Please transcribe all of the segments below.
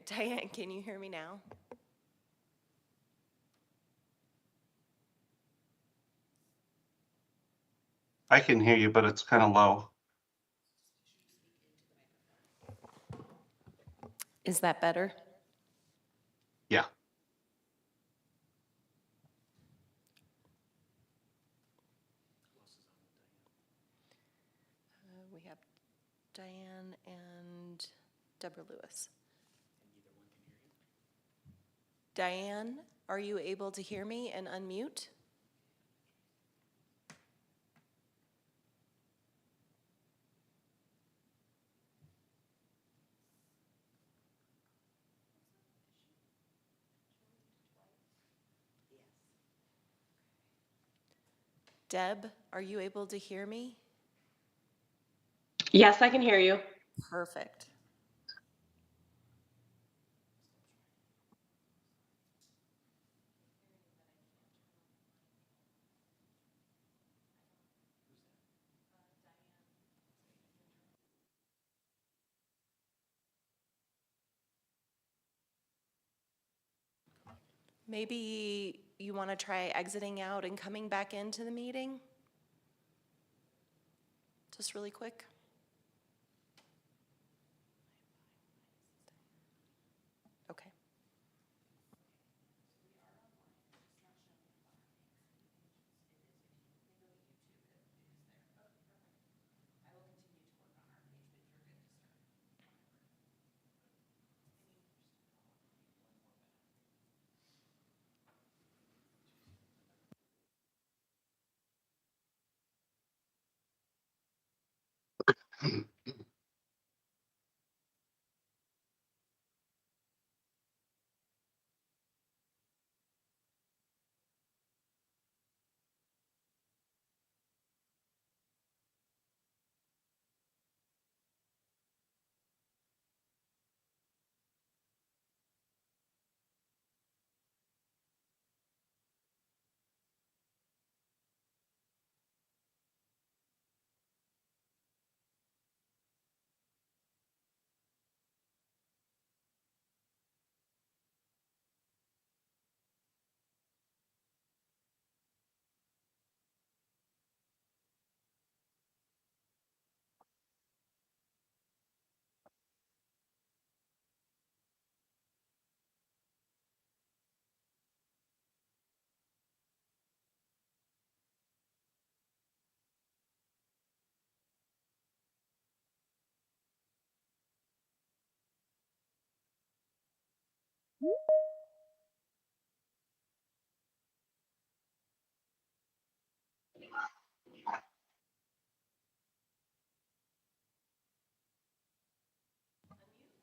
Diane, can you hear me now? I can hear you, but it's kind of low. Is that better? Yeah. We have Diane and Deborah Lewis. Diane, are you able to hear me and unmute? Deb, are you able to hear me? Yes, I can hear you. Perfect. Maybe you want to try exiting out and coming back into the meeting? Just really quick. Okay.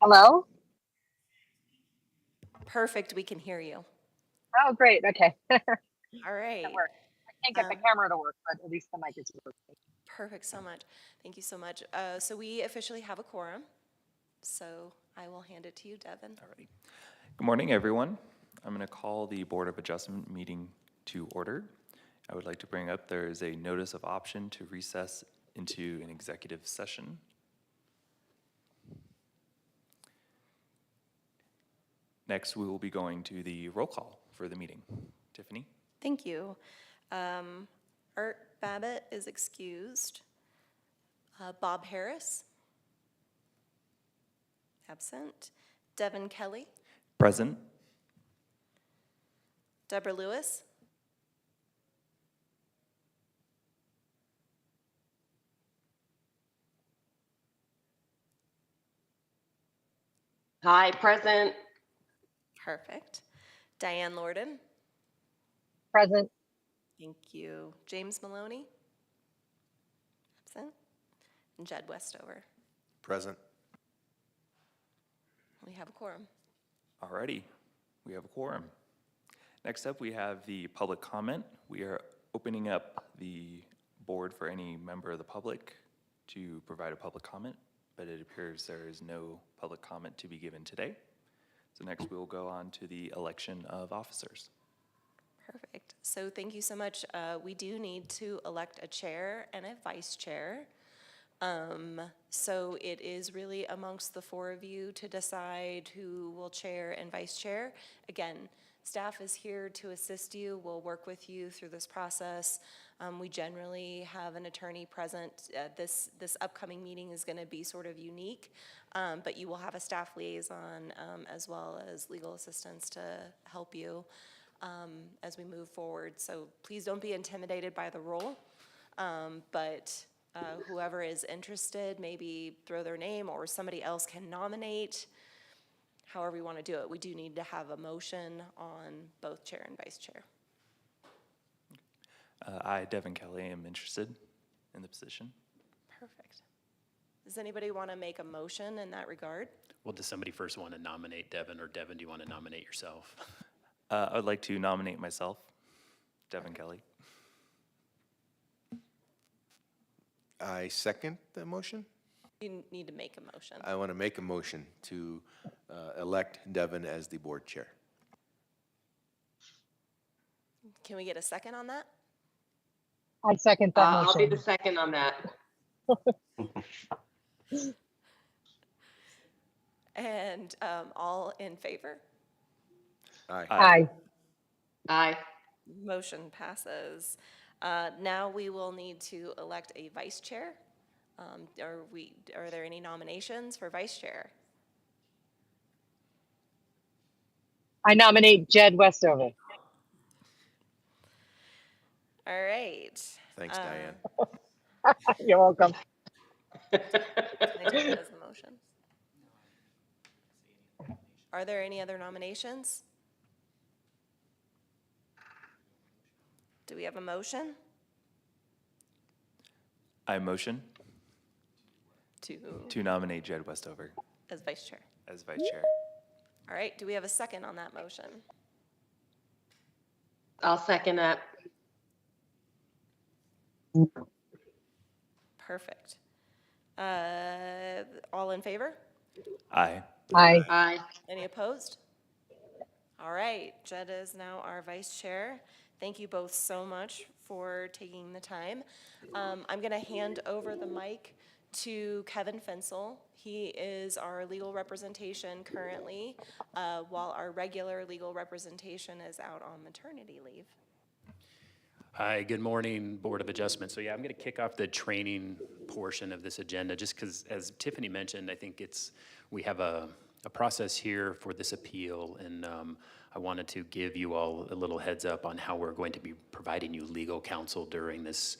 Hello? Perfect, we can hear you. Oh, great. Okay. All That right. worked. I can't get the camera to work, but at least the mic is working. Perfect, so much. Thank you so much. So we officially have a quorum, so I will hand it to you, Devin. Alrighty. Good morning, everyone. I'm going to call the Board of Adjustment meeting to order. I would like to bring up there is a notice of option to recess into an executive session. Next, we will be going to the roll call for the meeting. Tiffany? Thank you. Art Babbitt is excused. Bob Harris? Absent. Devin Kelly? Present. Deborah Lewis? Hi, present. Perfect. Diane Lorden? Present. Thank you. James Maloney? Absent. And Jed Westover? Present. We have a quorum. Alrighty, we have a quorum. Next up, we have the public comment. We are opening up the board for any member of the public to provide a public comment, but it appears there is no public comment to be given today. So next we will go on to the election of officers. Perfect. So thank you so much. We do need to elect a chair and a vice chair. So it is really amongst the four of you to decide who will chair and vice chair. Again, staff is here to assist you. We'll work with you through this process. We generally have an attorney present. This upcoming meeting is going to be sort of unique, but you will have a staff liaison as well as legal assistants to help you as we move forward. So please don't be intimidated by the role, but whoever is interested, maybe throw their name or somebody else can nominate, however you want to do it. We do need to have a motion on both chair and vice chair. I, Devin Kelly, am interested in the position. Perfect. Does anybody want to make a motion in that regard? Well, does somebody first want to nominate Devin, or Devin, do you want to nominate yourself? I would like to nominate myself, Devin Kelly. I second the motion. You need to make a motion. I want to make a motion to elect Devin as the board chair. Can we get a second on that? I second that I'll be the motion. second on that. And all in favor? Aye. Aye. Aye. Motion passes. Now we will need to elect a vice chair. Are there any nominations for vice chair? I nominate Jed Westover. All right. Thanks, Diane. You're welcome. Can I take that as a motion? Are there any other nominations? Do we have a motion I motion to, to nominate Jed Westover as vice chair? as vice chair. All right, do we have a second on that motion? I'll second that. Perfect. All in favor? Aye. Aye. Aye. Any opposed? All right, Jed is now our vice chair. Thank you both so much for taking the time. I'm going to hand over the mic to Kevin Fensel. He is our legal representation currently, while our regular legal representation is out on maternity leave. Hi, good morning, Board of Adjustment. So yeah, I'm going to kick off the training portion of this agenda, just because, as Tiffany mentioned, I think we have a process here for this appeal, and I wanted to give you all a little heads up on how we're going to be providing you legal counsel during this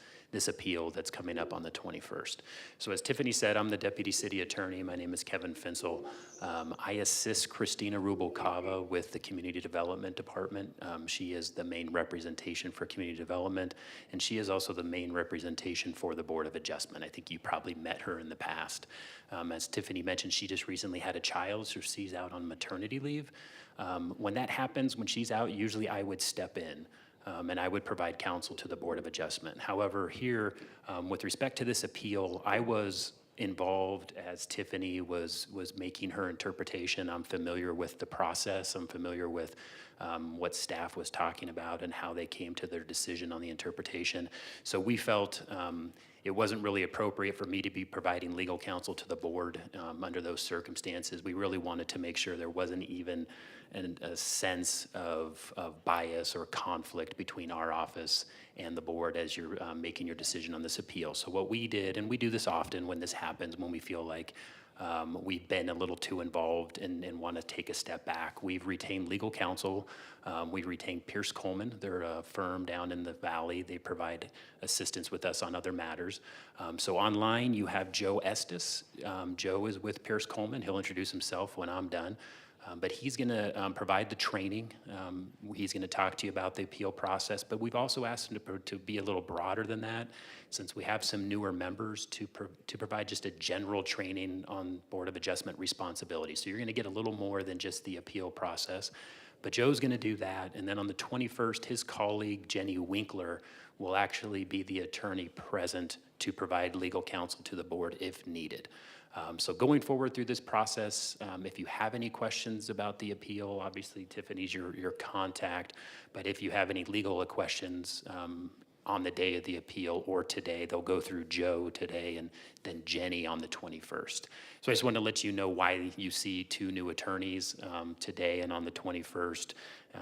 appeal that's coming up on the 21st. So as Tiffany said, I'm the Deputy City Attorney. My name is Kevin Fensel. I assist Christina Rubalcava with the Community Development Department. She is the main representation for community development, and she is also the main representation for the Board of Adjustment. I think you probably met her in the past. As Tiffany mentioned, she just recently had a child, so she's out on maternity leave. When that happens, when she's out, usually I would step in. And I would provide counsel to the Board of Adjustment. However, here, with respect to this appeal, I was involved as Tiffany was making her interpretation. I'm familiar with the process. I'm familiar with what staff was talking about and how they came to their decision on the interpretation. So we felt it wasn't really appropriate for me to be providing legal counsel to the board under those circumstances. We really wanted to make sure there wasn't even a sense of bias or conflict between our office and the board as you're making your decision on this appeal. So what we did, and we do this often when this happens, when we feel like we've been a little too involved and want to take a step back. We've retained legal counsel. We retained Pierce Coleman. They're a firm down in the valley. They provide assistance with us on other matters. So online you have Joe Estes. Joe is with Pierce Coleman. He'll introduce himself when I'm done. But he's going to provide the training. He's going to talk to you about the appeal process. But we've also asked him to be a little broader than that, since we have some newer members, to provide just a general training on Board of Adjustment responsibility. So you're going to get a little more than just the appeal process. But Joe's going to do that. And then on the 21st, his colleague, Jenny Winkler, will actually be the attorney present to provide legal counsel to the board if needed. So going forward through this process, if you have any questions about the appeal, obviously Tiffany's your contact, but if you have any legal questions, on the day of the appeal or today. They'll go through Joe today and then Jenny on the 21st. So I just wanted to let you know why you see two new attorneys today and on the 21st.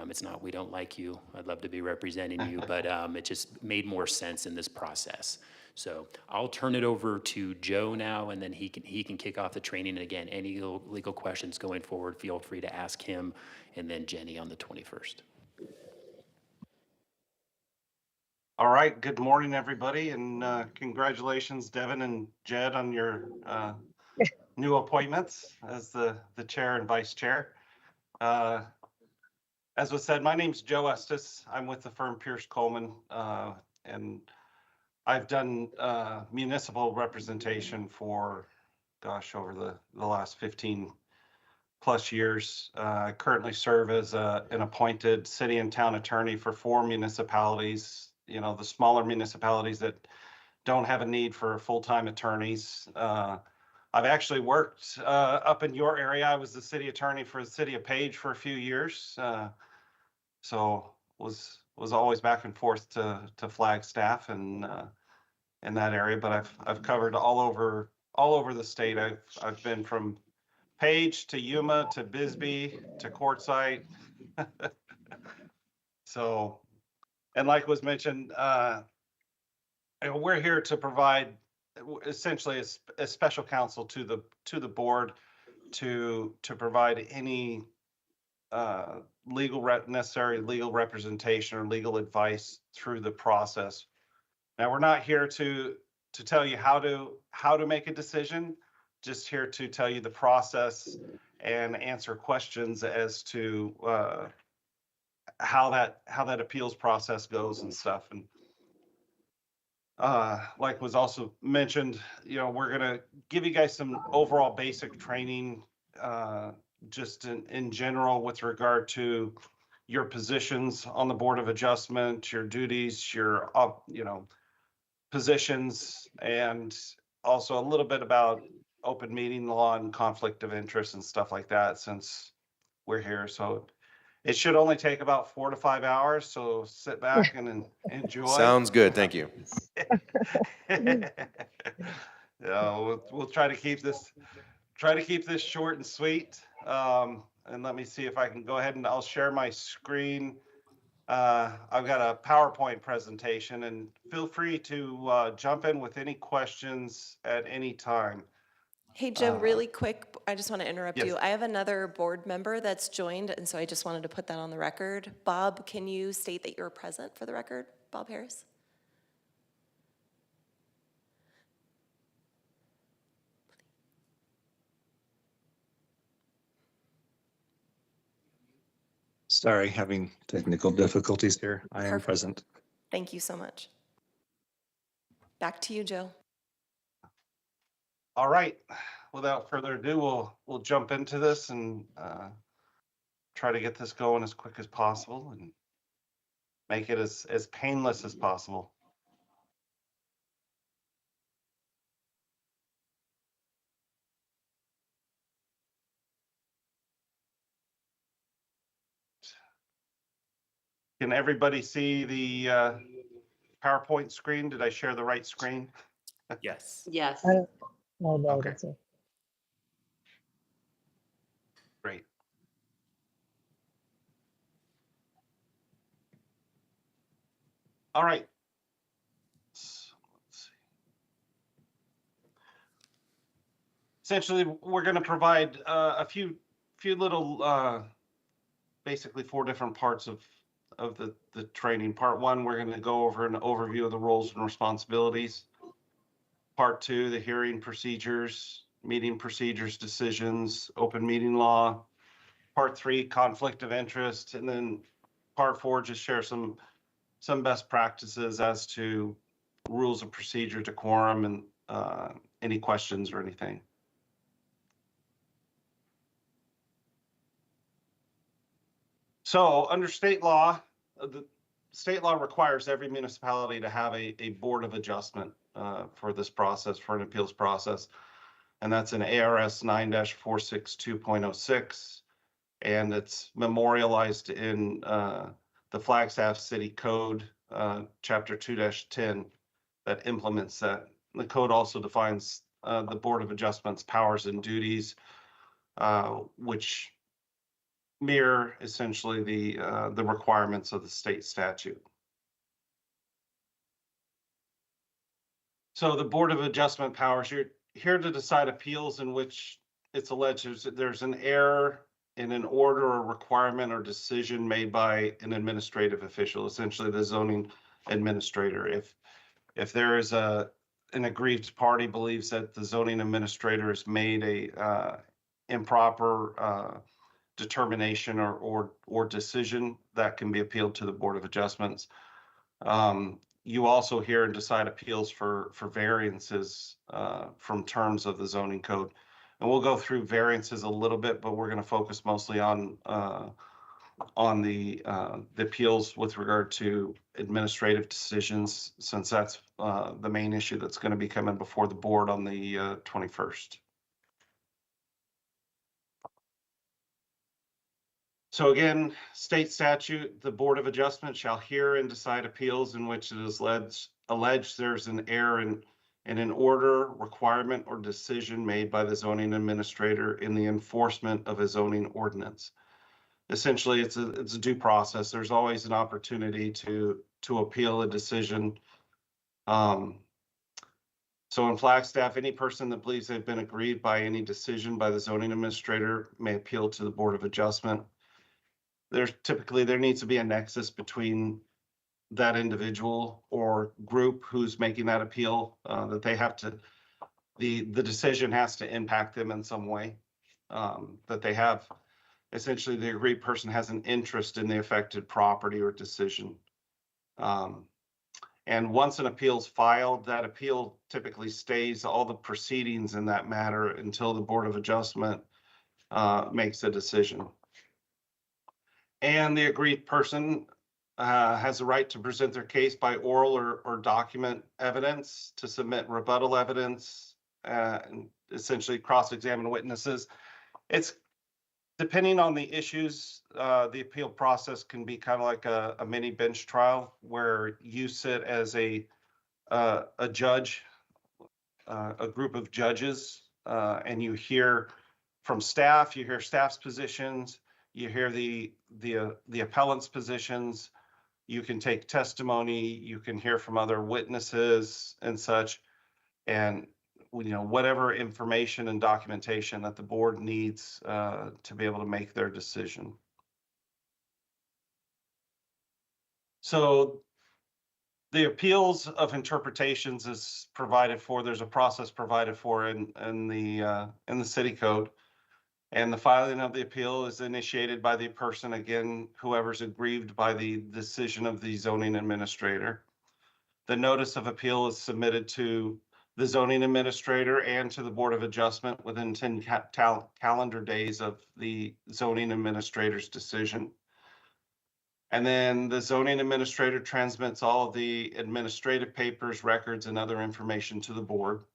It's not we don't like you. I'd love to be representing you, but it just made more sense in this process. So I'll turn it over to Joe now, and then he can kick off the training. And again, any legal questions going forward, feel free to ask him, and then Jenny on the 21st. All right. Good morning, everybody, and congratulations, Devin and Jed, on your new appointments as the chair and vice chair. As was said, my name's Joe Estes. I'm with the firm Pierce Coleman, and I've done municipal representation for, gosh, over the last 15 plus years. I currently serve as an appointed city and town attorney for 4 municipalities, you know, the smaller municipalities that don't have a need for full-time attorneys. I've actually worked up in your area. I was the city attorney for the city of Page for a few years. So was always back and forth to Flagstaff and in that area, but I've covered all over the state. I've been from Page to Yuma to Bisbee to Quartzsite. So, and like was mentioned, we're here to provide essentially a special counsel to the board to provide any necessary legal representation or legal advice through the process. Now, we're not here to tell you how to make a decision, just here to tell you the process and answer questions as to how that appeals process goes and stuff. And like was also mentioned, you know, we're gonna give you guys some overall basic training, just in general with regard to your positions on the Board of Adjustment, your duties, your you know, positions, and also a little bit about open meeting law and conflict of interest and stuff like that, since we're here. So it should only take about 4 to 5 hours. So sit back and enjoy. Sounds good. Thank you. Yeah, we'll try to keep this short and sweet. And let me see if I can go ahead and I'll share my screen. I've got a PowerPoint presentation, and feel free to jump in with any questions at any time. Hey, Joe, really quick, I just want to interrupt yes. you. I have another board member that's joined, and so I just wanted to put that on the record. Bob, can you state that you're present for the record? Bob Harris? Sorry, having technical difficulties here. I am Perfect. present. Thank you so much. Back to you, Joe. All right. Without further ado, we'll jump into this and try to get this going as quick as possible and make it as painless as possible. Can everybody see the PowerPoint screen? Did I share the right screen? Yes. Yes. Oh, no, Okay. that's it. Great. All right. So, let's see. Essentially, we're going to provide a few little, basically 4 different parts of the training. Part 1, we're going to go over an overview of the roles and responsibilities. Part 2, the hearing procedures, meeting procedures, decisions, open meeting law. Part 3, conflict of interest, and then Part 4, just share some best practices as to rules of procedure, decorum, and any questions or anything. So under state law, the state law requires every municipality to have a board of adjustment for this process, for an appeals process. And that's an ARS 9-462.06. And it's memorialized in the Flagstaff City Code, Chapter 2-10 that implements that. The code also defines the Board of Adjustment's powers and duties, which mirror essentially the requirements of the state statute. So the Board of Adjustment powers, you're here to decide appeals in which it's alleged there's an error in an order or requirement or decision made by an administrative official, essentially the zoning administrator. If there is an aggrieved party believes that the zoning administrator has made a improper determination or decision, that can be appealed to the Board of Adjustments. You also hear and decide appeals for variances from terms of the zoning code. And we'll go through variances a little bit, but we're going to focus mostly on the appeals with regard to administrative decisions, since that's the main issue that's going to be coming before the board on the 21st. So again, state statute, the Board of Adjustment shall hear and decide appeals in which it is alleged there's an error in an order, requirement, or decision made by the zoning administrator in the enforcement of a zoning ordinance. Essentially, it's a due process. There's always an opportunity to appeal a decision. So in Flagstaff, any person that believes they've been aggrieved by any decision by the zoning administrator may appeal to the Board of Adjustment. There needs to be a nexus between that individual or group who's making that appeal, that they have to, the decision has to impact them in some way, that they have, essentially the aggrieved person has an interest in the affected property or decision. And once an appeal is filed, that appeal typically stays all the proceedings in that matter until the Board of Adjustment makes a decision. And the aggrieved person has a right to present their case by oral or document evidence, to submit rebuttal evidence, and essentially cross-examine witnesses. It's depending on the issues, the appeal process can be kind of like a mini bench trial where you sit as a judge, a group of judges, and you hear from staff, you hear staff's positions, you hear the appellant's positions, you can take testimony, you can hear from other witnesses and such, and whatever information and documentation that the board needs to be able to make their decision. So the appeals of interpretations is provided for. There's a process provided for in the city code. And the filing of the appeal is initiated by the person, again, whoever's aggrieved by the decision of the zoning administrator. The notice of appeal is submitted to the zoning administrator and to the Board of Adjustment within 10 calendar days of the zoning administrator's decision. And then the zoning administrator transmits all of the administrative papers, records, and other information to the board.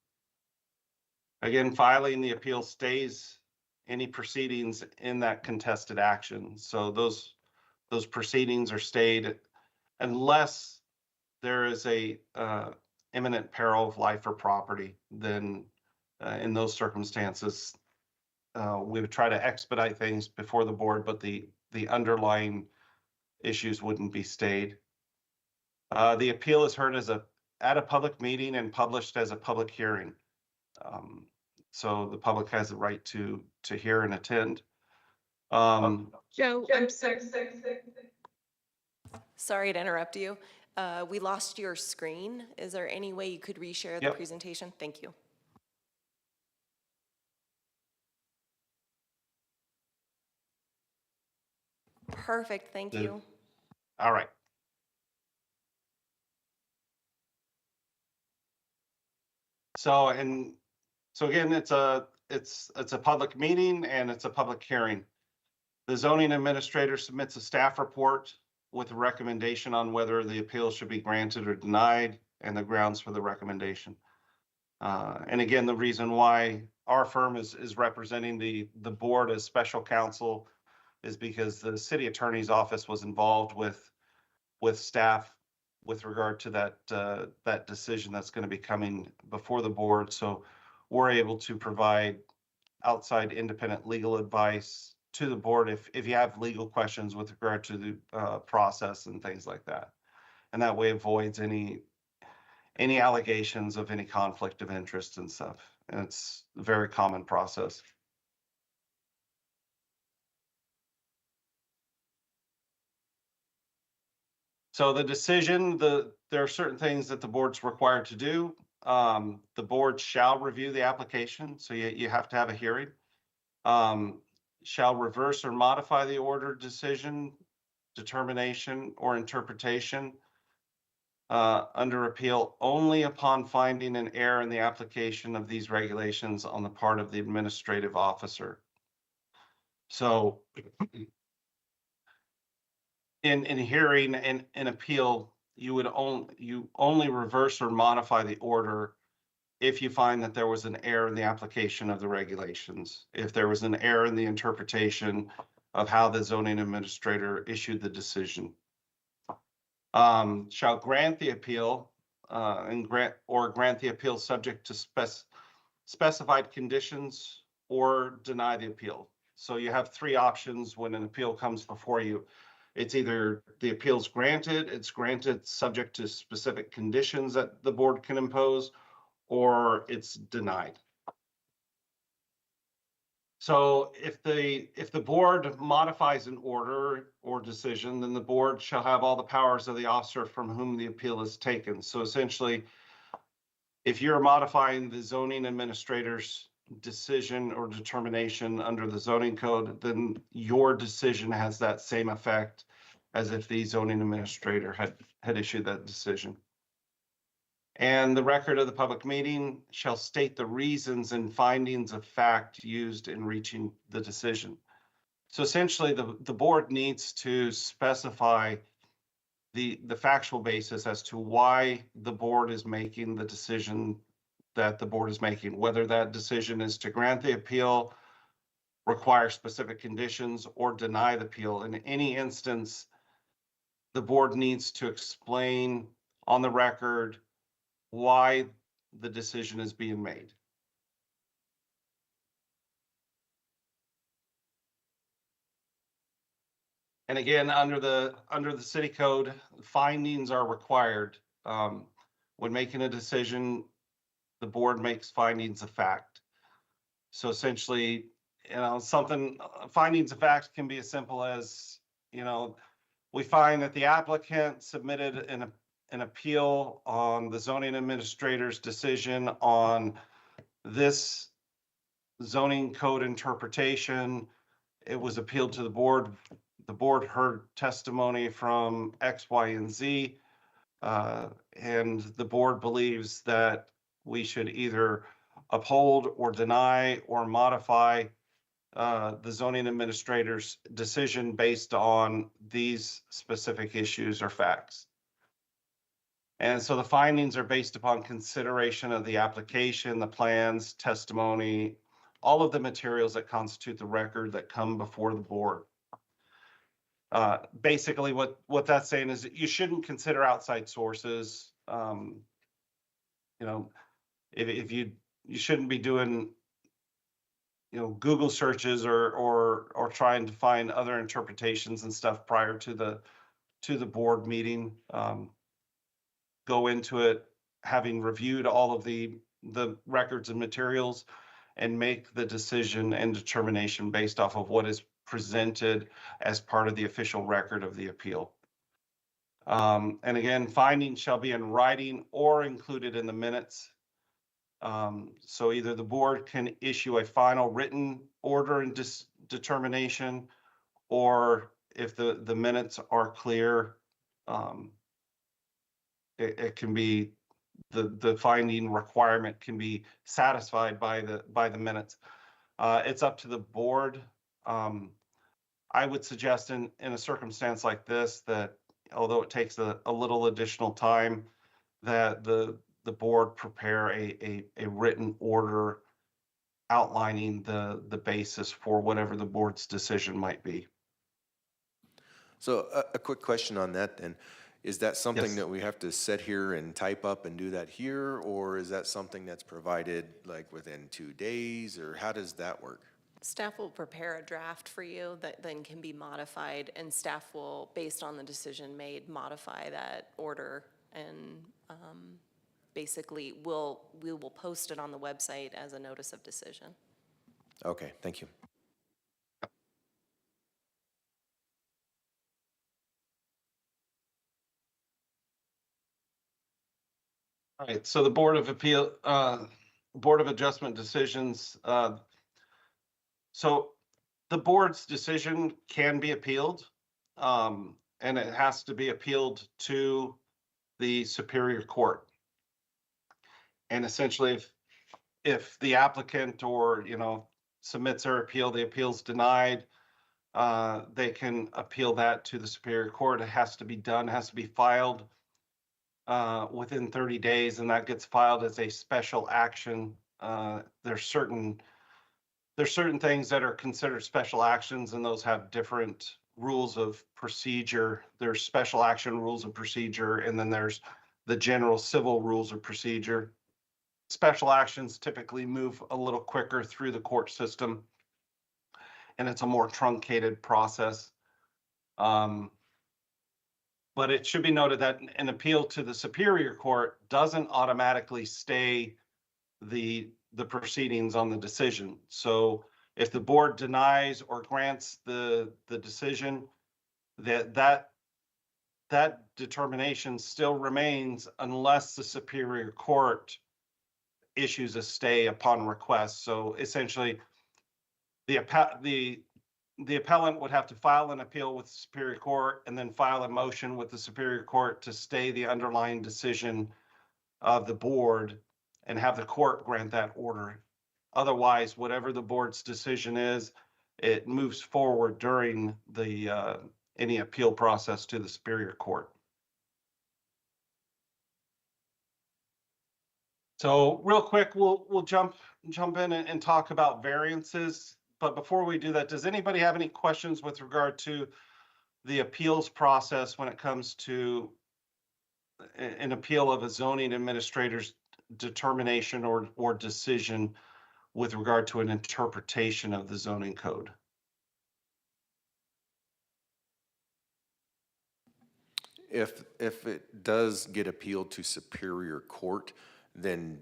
Again, filing the appeal stays any proceedings in that contested action. So those proceedings are stayed unless there is a imminent peril of life or property. Then in those circumstances, we would try to expedite things before the board, but the underlying issues wouldn't be stayed. The appeal is heard at a public meeting and published as a public hearing. So the public has the right to hear and attend. Joe, I'm sorry. Sorry to interrupt you. We lost your screen. Is there any way you could reshare the Yep. presentation? Thank you. Perfect, thank Good. you. All right. So again, it's a public meeting and it's a public hearing. The zoning administrator submits a staff report with a recommendation on whether the appeal should be granted or denied and the grounds for the recommendation. And again, the reason why our firm is representing the board as special counsel is because the city attorney's office was involved with staff with regard to that decision that's going to be coming before the board. So we're able to provide outside independent legal advice to the board if you have legal questions with regard to the process and things like that. And that way avoids any allegations of any conflict of interest and stuff. And it's a very common process. So the decision, there are certain things that the board's required to do. The board shall review the application, so you have to have a hearing. Shall reverse or modify the order, decision, determination, or interpretation under appeal only upon finding an error in the application of these regulations on the part of the administrative officer. So in hearing an appeal, you only reverse or modify the order if you find that there was an error in the application of the regulations, if there was an error in the interpretation of how the zoning administrator issued the decision. Shall grant the appeal and grant the appeal subject to specified conditions or deny the appeal. So you have three options when an appeal comes before you. It's either the appeal's granted, it's granted subject to specific conditions that the board can impose, or it's denied. So if the board modifies an order or decision, then the board shall have all the powers of the officer from whom the appeal is taken. So essentially, if you're modifying the zoning administrator's decision or determination under the zoning code, then your decision has that same effect as if the zoning administrator had issued that decision. And the record of the public meeting shall state the reasons and findings of fact used in reaching the decision. So essentially, the board needs to specify the factual basis as to why the board is making the decision that the board is making, whether that decision is to grant the appeal, require specific conditions, or deny the appeal. In any instance, the board needs to explain on the record why the decision is being made. And again, under the city code, findings are required. When making a decision, the board makes findings of fact. So essentially, findings of fact can be as simple as, we find that the applicant submitted an appeal on the zoning administrator's decision on this zoning code interpretation. It was appealed to the board. The board heard testimony from X, Y, and Z. And the board believes that we should either uphold or deny or modify the zoning administrator's decision based on these specific issues or facts. And so the findings are based upon consideration of the application, the plans, testimony, all of the materials that constitute the record that come before the board. Basically, what that's saying is that you shouldn't consider outside sources. If you shouldn't be doing Google searches or trying to find other interpretations and stuff prior to the board meeting. Go into it having reviewed all of the records and materials and make the decision and determination based off of what is presented as part of the official record of the appeal. And again, findings shall be in writing or included in the minutes. So either the board can issue a final written order and determination, or if the minutes are clear, it can be the finding requirement can be satisfied by the minutes. It's up to the board. I would suggest in a circumstance like this that although it takes a little additional time, that the board prepare a written order outlining the basis for whatever the board's decision might be. So a quick question on that then. Is that something Yes. that we have to sit here and type up and do that here? Or is that something that's provided like within 2 days, or how does that work? Staff will prepare a draft for you that then can be modified, and staff will, based on the decision made, modify that order. And basically, we will post it on the website as a notice of decision. Okay, thank you. All right, so the Board of Adjustment decisions, so the board's decision can be appealed, and it has to be appealed to the Superior Court. And essentially, if the applicant or, submits their appeal, the appeal's denied, they can appeal that to the Superior Court. It has to be done, it has to be filed within 30 days, and that gets filed as a special action. There's certain things that are considered special actions, and those have different rules of procedure. There's special action rules of procedure, and then there's the general civil rules of procedure. Special actions typically move a little quicker through the court system, and it's a more truncated process. But it should be noted that an appeal to the Superior Court doesn't automatically stay the proceedings on the decision. So if the board denies or grants the decision, that determination still remains unless the Superior Court issues a stay upon request. So essentially, the appellant would have to file an appeal with the Superior Court and then file a motion with the Superior Court to stay the underlying decision of the board and have the court grant that order. Otherwise, whatever the board's decision is, it moves forward during the any appeal process to the Superior Court. So real quick, we'll jump in and talk about variances. But before we do that, does anybody have any questions with regard to the appeals process when it comes to an appeal of a zoning administrator's determination or decision with regard to an interpretation of the zoning code? If it does get appealed to Superior Court, then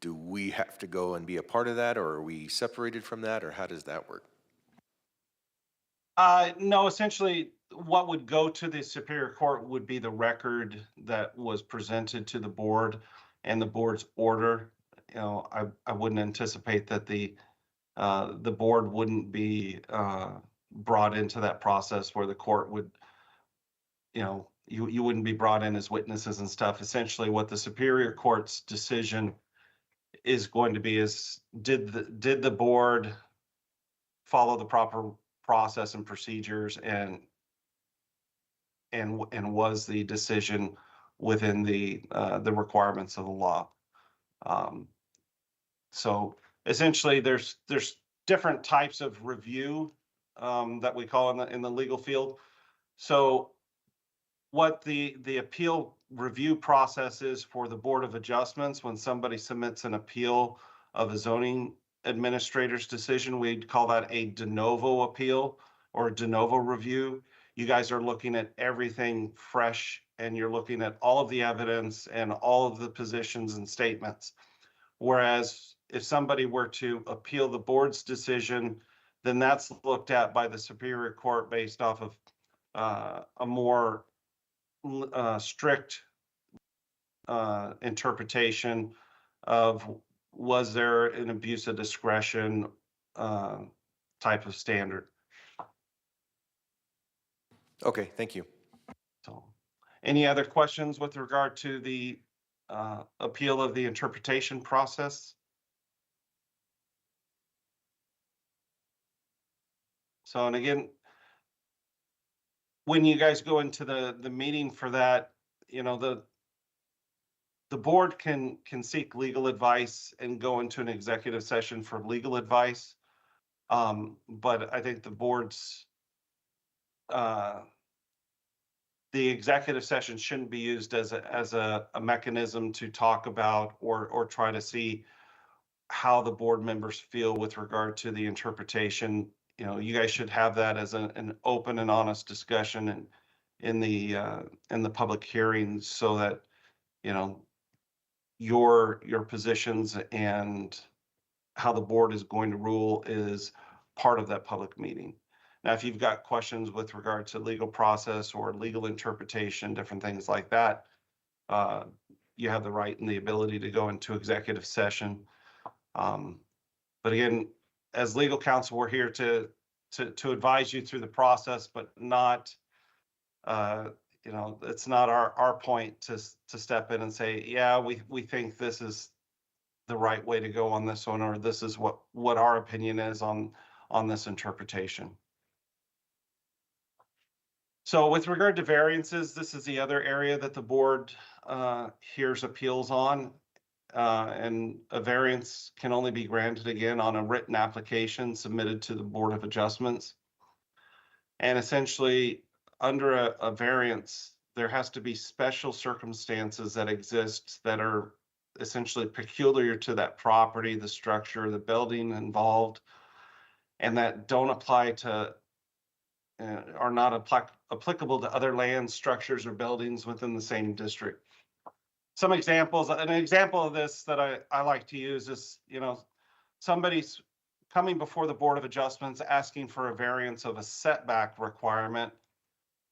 do we have to go and be a part of that, or are we separated from that, or how does that work? No, essentially, what would go to the Superior Court would be the record that was presented to the board and the board's order. I wouldn't anticipate that the board wouldn't be brought into that process where the court would, you wouldn't be brought in as witnesses and stuff. Essentially, what the Superior Court's decision is going to be is, did the board follow the proper process and procedures, and was the decision within the requirements of the law? So essentially, there's different types of review that we call in the legal field. So what the appeal review process is for the Board of Adjustments, when somebody submits an appeal of a zoning administrator's decision, we'd call that a de novo appeal or a de novo review. You guys are looking at everything fresh, and you're looking at all of the evidence and all of the positions and statements. Whereas if somebody were to appeal the board's decision, then that's looked at by the Superior Court based off of a more strict interpretation of, was there an abuse of discretion type of standard. Okay, thank you. So, any other questions with regard to the appeal of the interpretation process? So, and again, when you guys go into the meeting for that, the board can seek legal advice and go into an executive session for legal advice. But I think the board's the executive session shouldn't be used as a mechanism to talk about or try to see how the board members feel with regard to the interpretation. You know, you guys should have that as an open and honest discussion and in the public hearings so that, you know, your positions and how the board is going to rule is part of that public meeting. Now, if you've got questions with regard to legal process or legal interpretation, different things like that, you have the right and the ability to go into executive session. But again, as legal counsel, we're here to advise you through the process, but not, you know, it's not our point to step in and say, yeah, we think this is the right way to go on this one, or this is what our opinion is on this interpretation. So with regard to variances, this is the other area that the board hears appeals on. And a variance can only be granted again on a written application submitted to the Board of Adjustments. And essentially, under a variance, there has to be special circumstances that exist that are essentially peculiar to that property, the structure, the building involved, and that don't apply to, are not applicable to other land, structures, or buildings within the same district. Some examples, an example of this that I like to use is, you know, somebody's coming before the Board of Adjustments asking for a variance of a setback requirement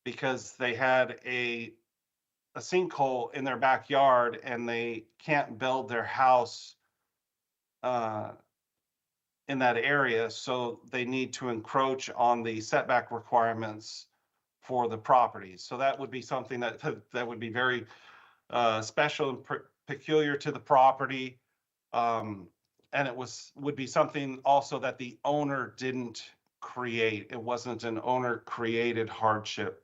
because they had a sinkhole in their backyard and they can't build their house in that area, so they need to encroach on the setback requirements for the property. So that would be something that would be very special and peculiar to the property. And it would be something also that the owner didn't create. It wasn't an owner created hardship.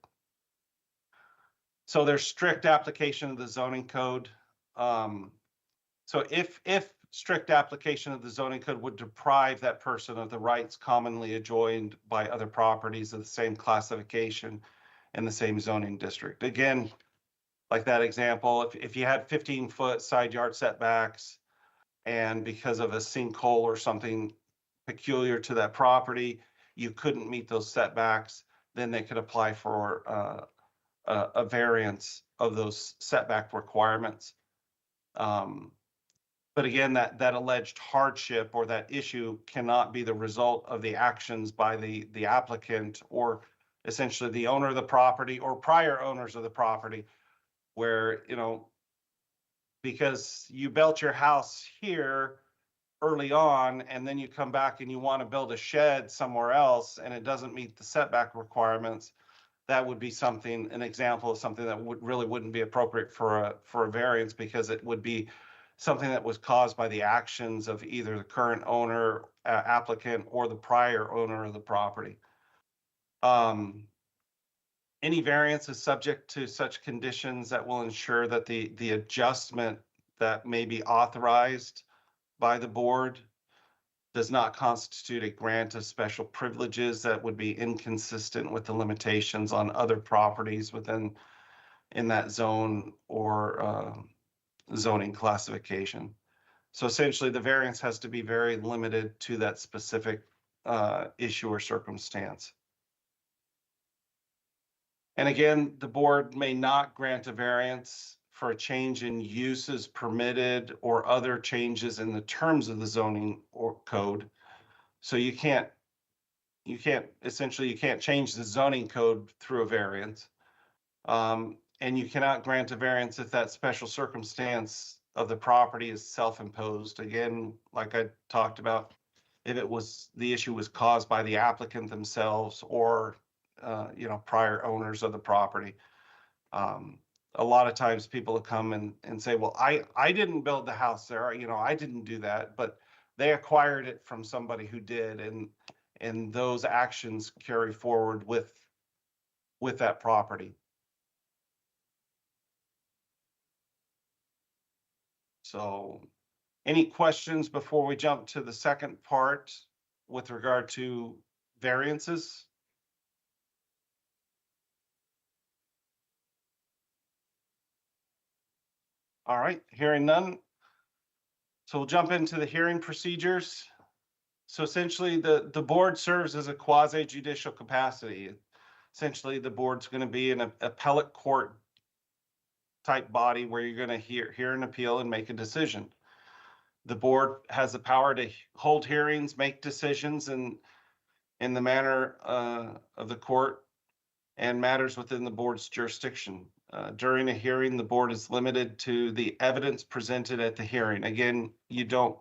So there's strict application of the zoning code. So if strict application of the zoning code would deprive that person of the rights commonly enjoyed by other properties of the same classification in the same zoning district. Again, like that example, if you had 15-foot side yard setbacks and because of a sinkhole or something peculiar to that property, you couldn't meet those setbacks, then they could apply for a variance of those setback requirements. But again, that alleged hardship or that issue cannot be the result of the actions by the applicant or essentially the owner of the property or prior owners of the property, where, you know, because you built your house here early on and then you come back and you want to build a shed somewhere else and it doesn't meet the setback requirements, that would be something, an example of something that wouldn't be appropriate for a variance, because it would be something that was caused by the actions of either the current owner, applicant, or the prior owner of the property. Any variance is subject to such conditions that will ensure that the adjustment that may be authorized by the board does not constitute a grant of special privileges that would be inconsistent with the limitations on other properties in that zone or zoning classification. So essentially, the variance has to be very limited to that specific issue or circumstance. And again, the board may not grant a variance for a change in uses permitted or other changes in the terms of the zoning or code. So you can't change the zoning code through a variance. And you cannot grant a variance if that special circumstance of the property is self-imposed. Again, like I talked about, if the issue was caused by the applicant themselves or you know, prior owners of the property. A lot of times people will come and say, well, I didn't build the house there, you know, I didn't do that, but they acquired it from somebody who did, and those actions carry forward with that property. So any questions before we jump to the second part with regard to variances? All right, hearing none. So we'll jump into the hearing procedures. So essentially, the board serves as a quasi judicial capacity. Essentially, the board's going to be an appellate court type body where you're going to hear an appeal and make a decision. The board has the power to hold hearings, make decisions in the manner of the court and matters within the board's jurisdiction. During a hearing, the board is limited to the evidence presented at the hearing. Again, you don't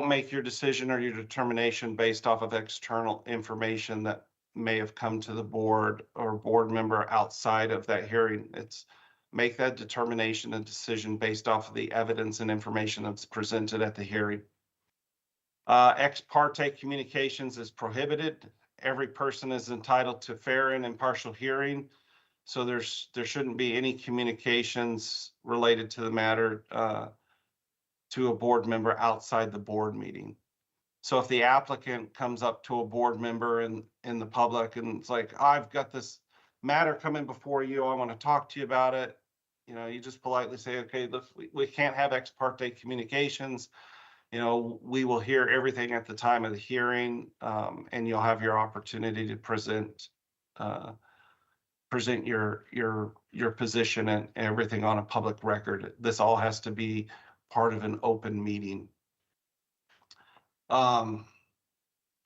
make your decision or your determination based off of external information that may have come to the board or board member outside of that hearing. It's make that determination and decision based off of the evidence and information that's presented at the hearing. Ex parte communications is prohibited. Every person is entitled to fair and impartial hearing. So there shouldn't be any communications related to the matter to a board member outside the board meeting. So if the applicant comes up to a board member in the public and it's like, I've got this matter coming before you, I want to talk to you about it. You know, you just politely say, okay, look, we can't have ex parte communications. You know, we will hear everything at the time of the hearing, and you'll have your opportunity to present your position and everything on a public record. This all has to be part of an open meeting. And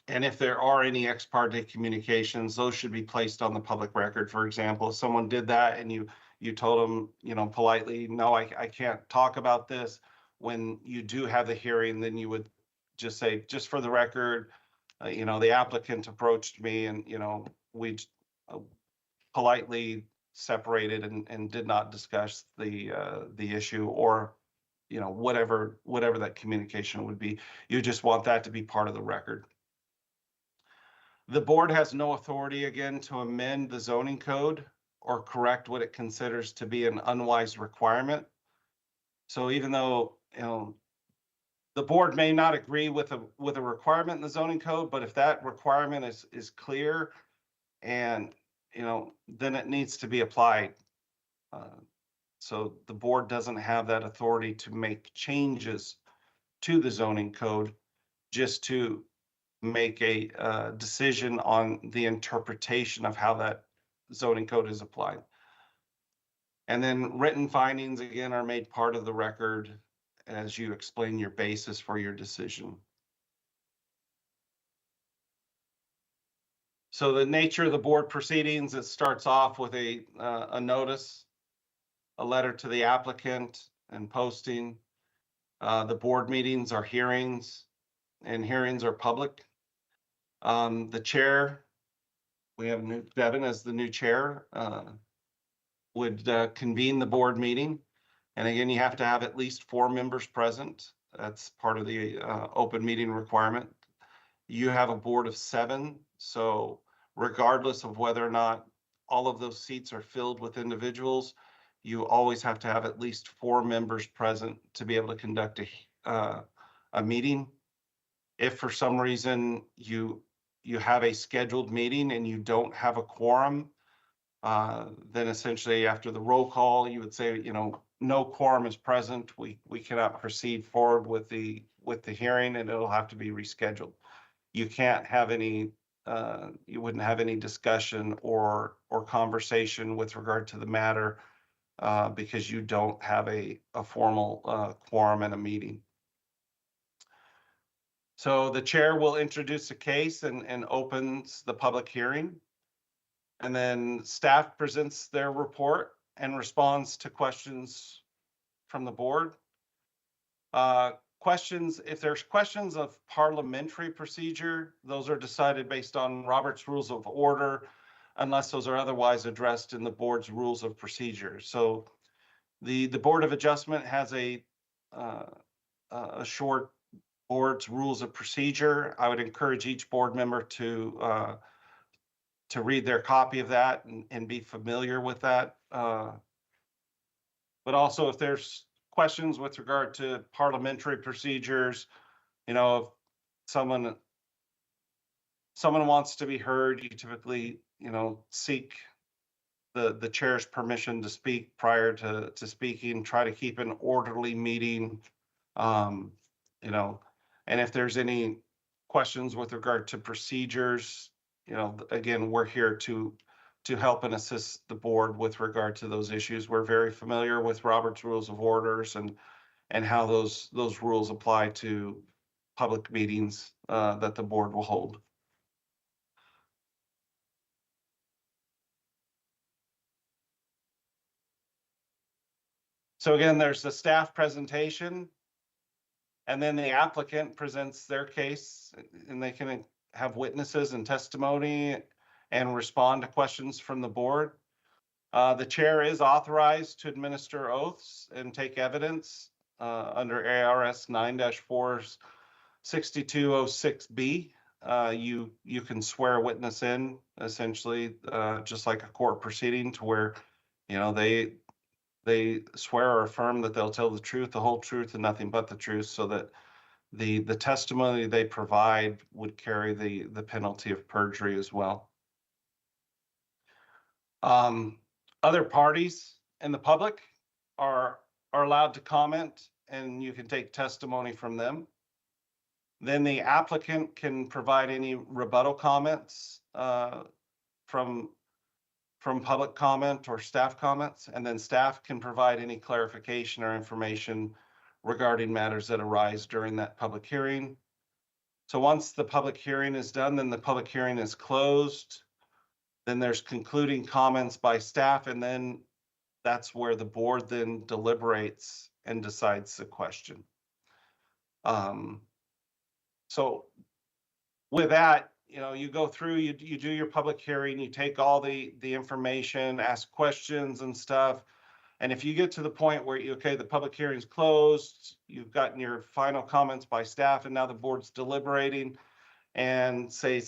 if there are any ex parte communications, those should be placed on the public record. For example, if someone did that and you told them, you know, politely, no, I can't talk about this. When you do have the hearing, then you would just say, just for the record, you know, the applicant approached me and, you know, we politely separated and did not discuss the issue, or, you know, whatever that communication would be. You just want that to be part of the record. The board has no authority, again, to amend the zoning code or correct what it considers to be an unwise requirement. So even though, you know, the board may not agree with a requirement in the zoning code, but if that requirement is clear and, you know, then it needs to be applied. So the board doesn't have that authority to make changes to the zoning code just to make a decision on the interpretation of how that zoning code is applied. And then written findings, again, are made part of the record as you explain your basis for your decision. So the nature of the board proceedings, it starts off with a notice, a letter to the applicant and posting. The board meetings are hearings, and hearings are public. The chair, we have Devin as the new chair, would convene the board meeting. And again, you have to have at least 4 members present. That's part of the open meeting requirement. You have a board of 7. So regardless of whether or not all of those seats are filled with individuals, you always have to have at least 4 members present to be able to conduct a meeting. If for some reason you have a scheduled meeting and you don't have a quorum, then essentially after the roll call, you would say, you know, no quorum is present. We cannot proceed forward with the hearing, and it'll have to be rescheduled. You can't have any, you wouldn't have any discussion or conversation with regard to the matter because you don't have a formal quorum in a meeting. So the chair will introduce a case and opens the public hearing. And then staff presents their report and responds to questions from the board. If there's questions of parliamentary procedure, those are decided based on Robert's Rules of Order, unless those are otherwise addressed in the board's rules of procedure. So the Board of Adjustment has a short board's rules of procedure. I would encourage each board member to read their copy of that and be familiar with that. But also if there's questions with regard to parliamentary procedures, you know, if someone wants to be heard, you typically, you know, seek the chair's permission to speak prior to speaking, try to keep an orderly meeting. You know, and if there's any questions with regard to procedures, you know, again, we're here to help and assist the board with regard to those issues. We're very familiar with Robert's Rules of Orders and how those rules apply to public meetings that the board will hold. So again, there's the staff presentation, and then the applicant presents their case, and they can have witnesses and testimony and respond to questions from the board. The chair is authorized to administer oaths and take evidence under ARS 9-46206B. You can swear a witness in, essentially, just like a court proceeding, to where, you know, they swear or affirm that they'll tell the truth, the whole truth, and nothing but the truth, so that the testimony they provide would carry the penalty of perjury as well. Other parties in the public are allowed to comment, and you can take testimony from them. Then the applicant can provide any rebuttal comments from public comment or staff comments, and then staff can provide any clarification or information regarding matters that arise during that public hearing. So once the public hearing is done, then the public hearing is closed. Then there's concluding comments by staff, and then that's where the board then deliberates and decides the question. So with that, you know, you go through, you do your public hearing, you take all the information, ask questions and stuff. And if you get to the point where, okay, the public hearing's closed, you've gotten your final comments by staff, and now the board's deliberating, and say,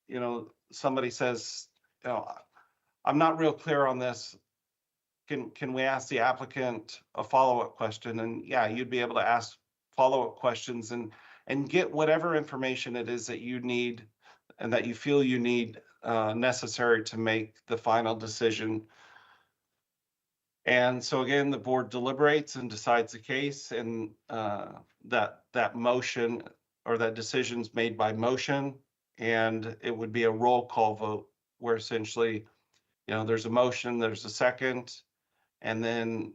you know, somebody says, you know, I'm not real clear on this. Can we ask the applicant a follow-up question? And yeah, you'd be able to ask follow-up questions and get whatever information it is that you need and that you feel you need necessary to make the final decision. And so again, the board deliberates and decides the case, and that motion or that decision's made by motion, and it would be a roll call vote where essentially, you know, there's a motion, there's a second, and then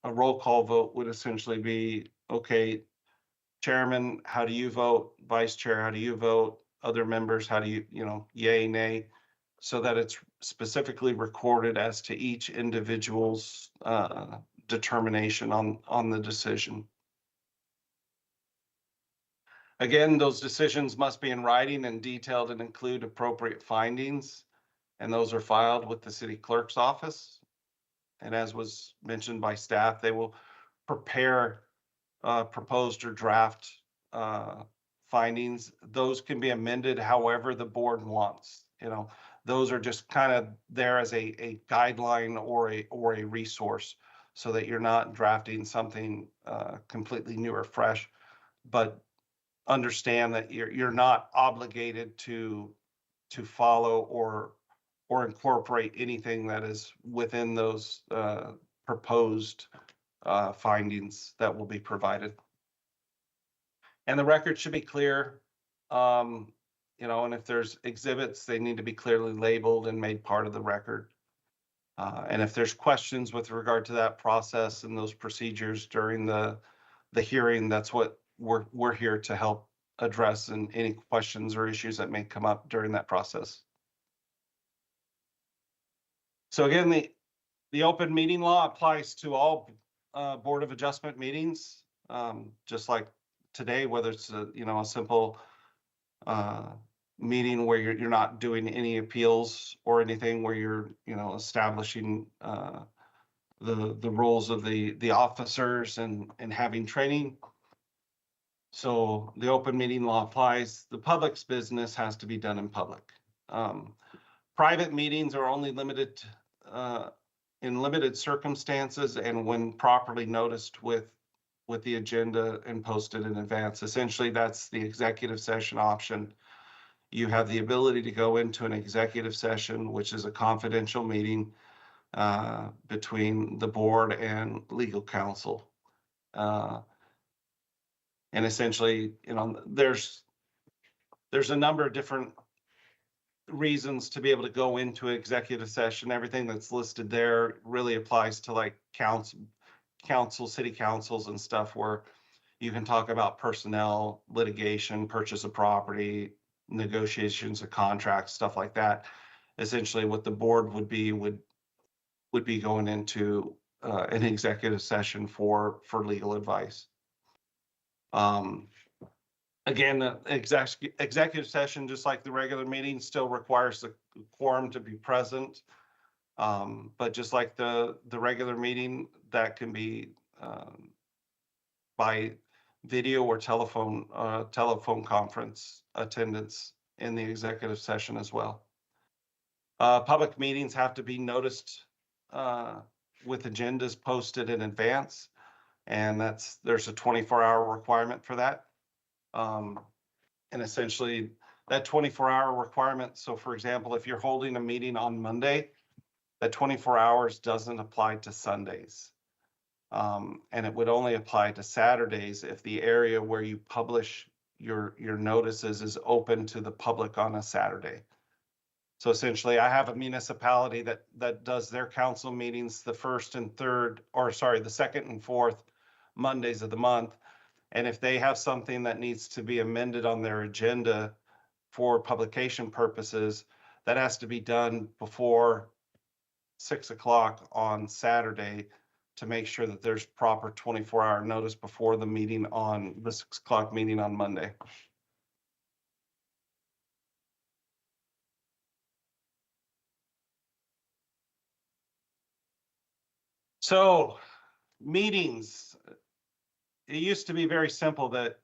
a roll call vote would essentially be, okay, chairman, how do you vote? Vice chair, how do you vote? Other members, how do you, you know, yay, nay, so that it's specifically recorded as to each individual's determination on the decision. Again, those decisions must be in writing and detailed and include appropriate findings, and those are filed with the city clerk's office. And as was mentioned by staff, they will prepare proposed or draft findings. Those can be amended however the board wants. You know, those are just kind of there as a guideline or a resource, so that you're not drafting something completely new or fresh, but understand that you're not obligated to follow or incorporate anything that is within those proposed findings that will be provided. And the record should be clear, you know, and if there's exhibits, they need to be clearly labeled and made part of the record. And if there's questions with regard to that process and those procedures during the hearing, that's what we're here to help address, and any questions or issues that may come up during that process. So again, the open meeting law applies to all Board of Adjustment meetings, just like today, whether it's a, you know, a simple meeting where you're not doing any appeals or anything, where you're, you know, establishing the roles of the officers and having training. So the open meeting law applies. The public's business has to be done in public. Private meetings are only limited in limited circumstances and when properly noticed with the agenda and posted in advance. Essentially, that's the executive session option. You have the ability to go into an executive session, which is a confidential meeting, between the board and legal counsel. And essentially, there's a number of different reasons to be able to go into executive session. Everything that's listed there really applies to like city councils and stuff, where you can talk about personnel, litigation, purchase of property, negotiations of contracts, stuff like that. Essentially, what the board would be going into an executive session for legal advice. Again, the executive session, just like the regular meeting, still requires the quorum to be present. But just like the regular meeting, that can be by video or telephone conference attendance in the executive session as well. Public meetings have to be noticed with agendas posted in advance, and there's a 24-hour requirement for that. And essentially that 24-hour requirement. So for example, if you're holding a meeting on Monday, that 24 hours doesn't apply to Sundays. And it would only apply to Saturdays if the area where you publish your notices is open to the public on a Saturday. So essentially, I have a municipality that does their council meetings the second and fourth Mondays of the month. And if they have something that needs to be amended on their agenda for publication purposes, that has to be done before 6 o'clock on Saturday to make sure that there's proper 24-hour notice before the meeting on the 6 o'clock meeting on Monday. So meetings, it used to be very simple that,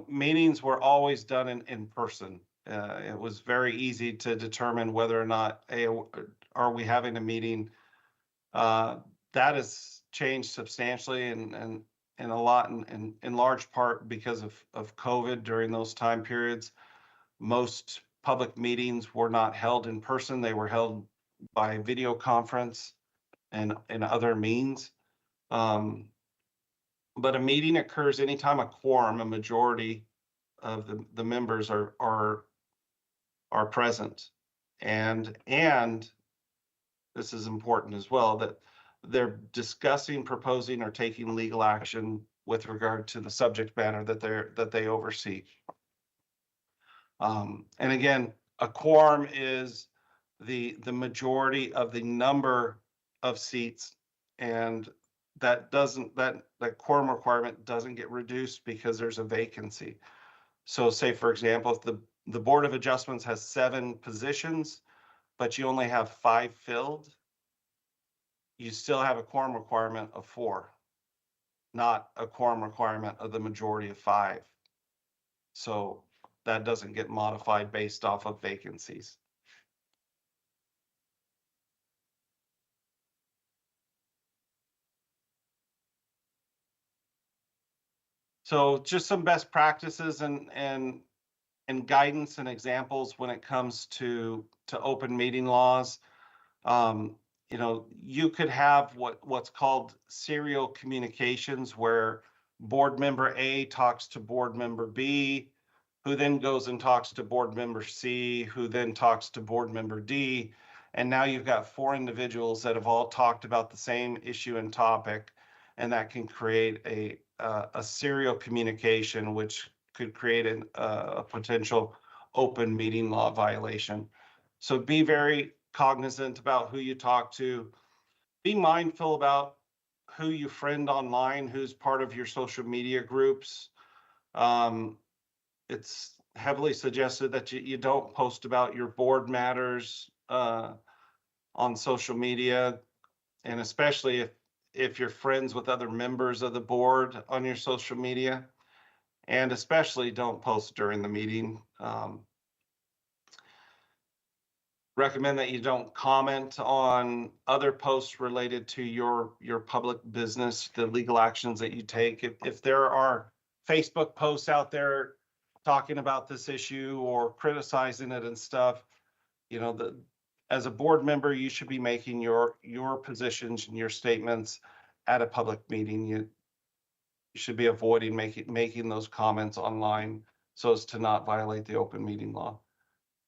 meetings were always done in person. It was very easy to determine whether or not, hey, are we having a meeting? That has changed substantially and a lot in large part because of COVID during those time periods. Most public meetings were not held in person. They were held by video conference and other means. But a meeting occurs anytime a quorum, a majority of the members are present. And this is important as well, that they're discussing, proposing, or taking legal action with regard to the subject matter that they oversee. And again, a quorum is the majority of the number of seats, and that quorum requirement doesn't get reduced because there's a vacancy. So say, for example, if the Board of Adjustments has 7 positions, but you only have 5 filled, you still have a quorum requirement of 4, not a quorum requirement of the majority of 5. So that doesn't get modified based off of vacancies. So just some best practices and guidance and examples when it comes to open meeting laws. You could have what's called serial communications, where board member A talks to board member B, who then goes and talks to board member C, who then talks to board member D. And now you've got 4 individuals that have all talked about the same issue and topic, and that can create a serial communication, which could create a potential open meeting law violation. So be very cognizant about who you talk to. Be mindful about who you friend online, who's part of your social media groups. It's heavily suggested that you don't post about your board matters on social media, and especially if you're friends with other members of the board on your social media, and especially don't post during the meeting. Recommend that you don't comment on other posts related to your public business, the legal actions that you take. If there are Facebook posts out there talking about this issue or criticizing it and stuff, as a board member, you should be making your positions and your statements at a public meeting. You should be avoiding making those comments online so as to not violate the open meeting law.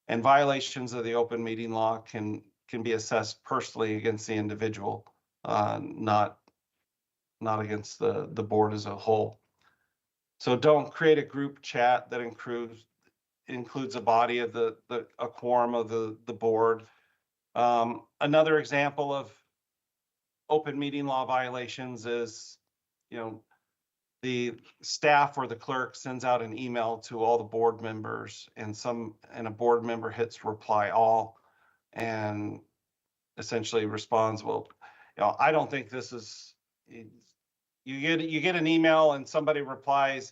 And violations of the open meeting law can be assessed personally against the individual, not against the board as a whole. So don't create a group chat that includes a body of a quorum of the board. Another example of open meeting law violations is, the staff or the clerk sends out an email to all the board members, and a board member hits reply all and essentially responds, well, I don't think this is, you get an email and somebody replies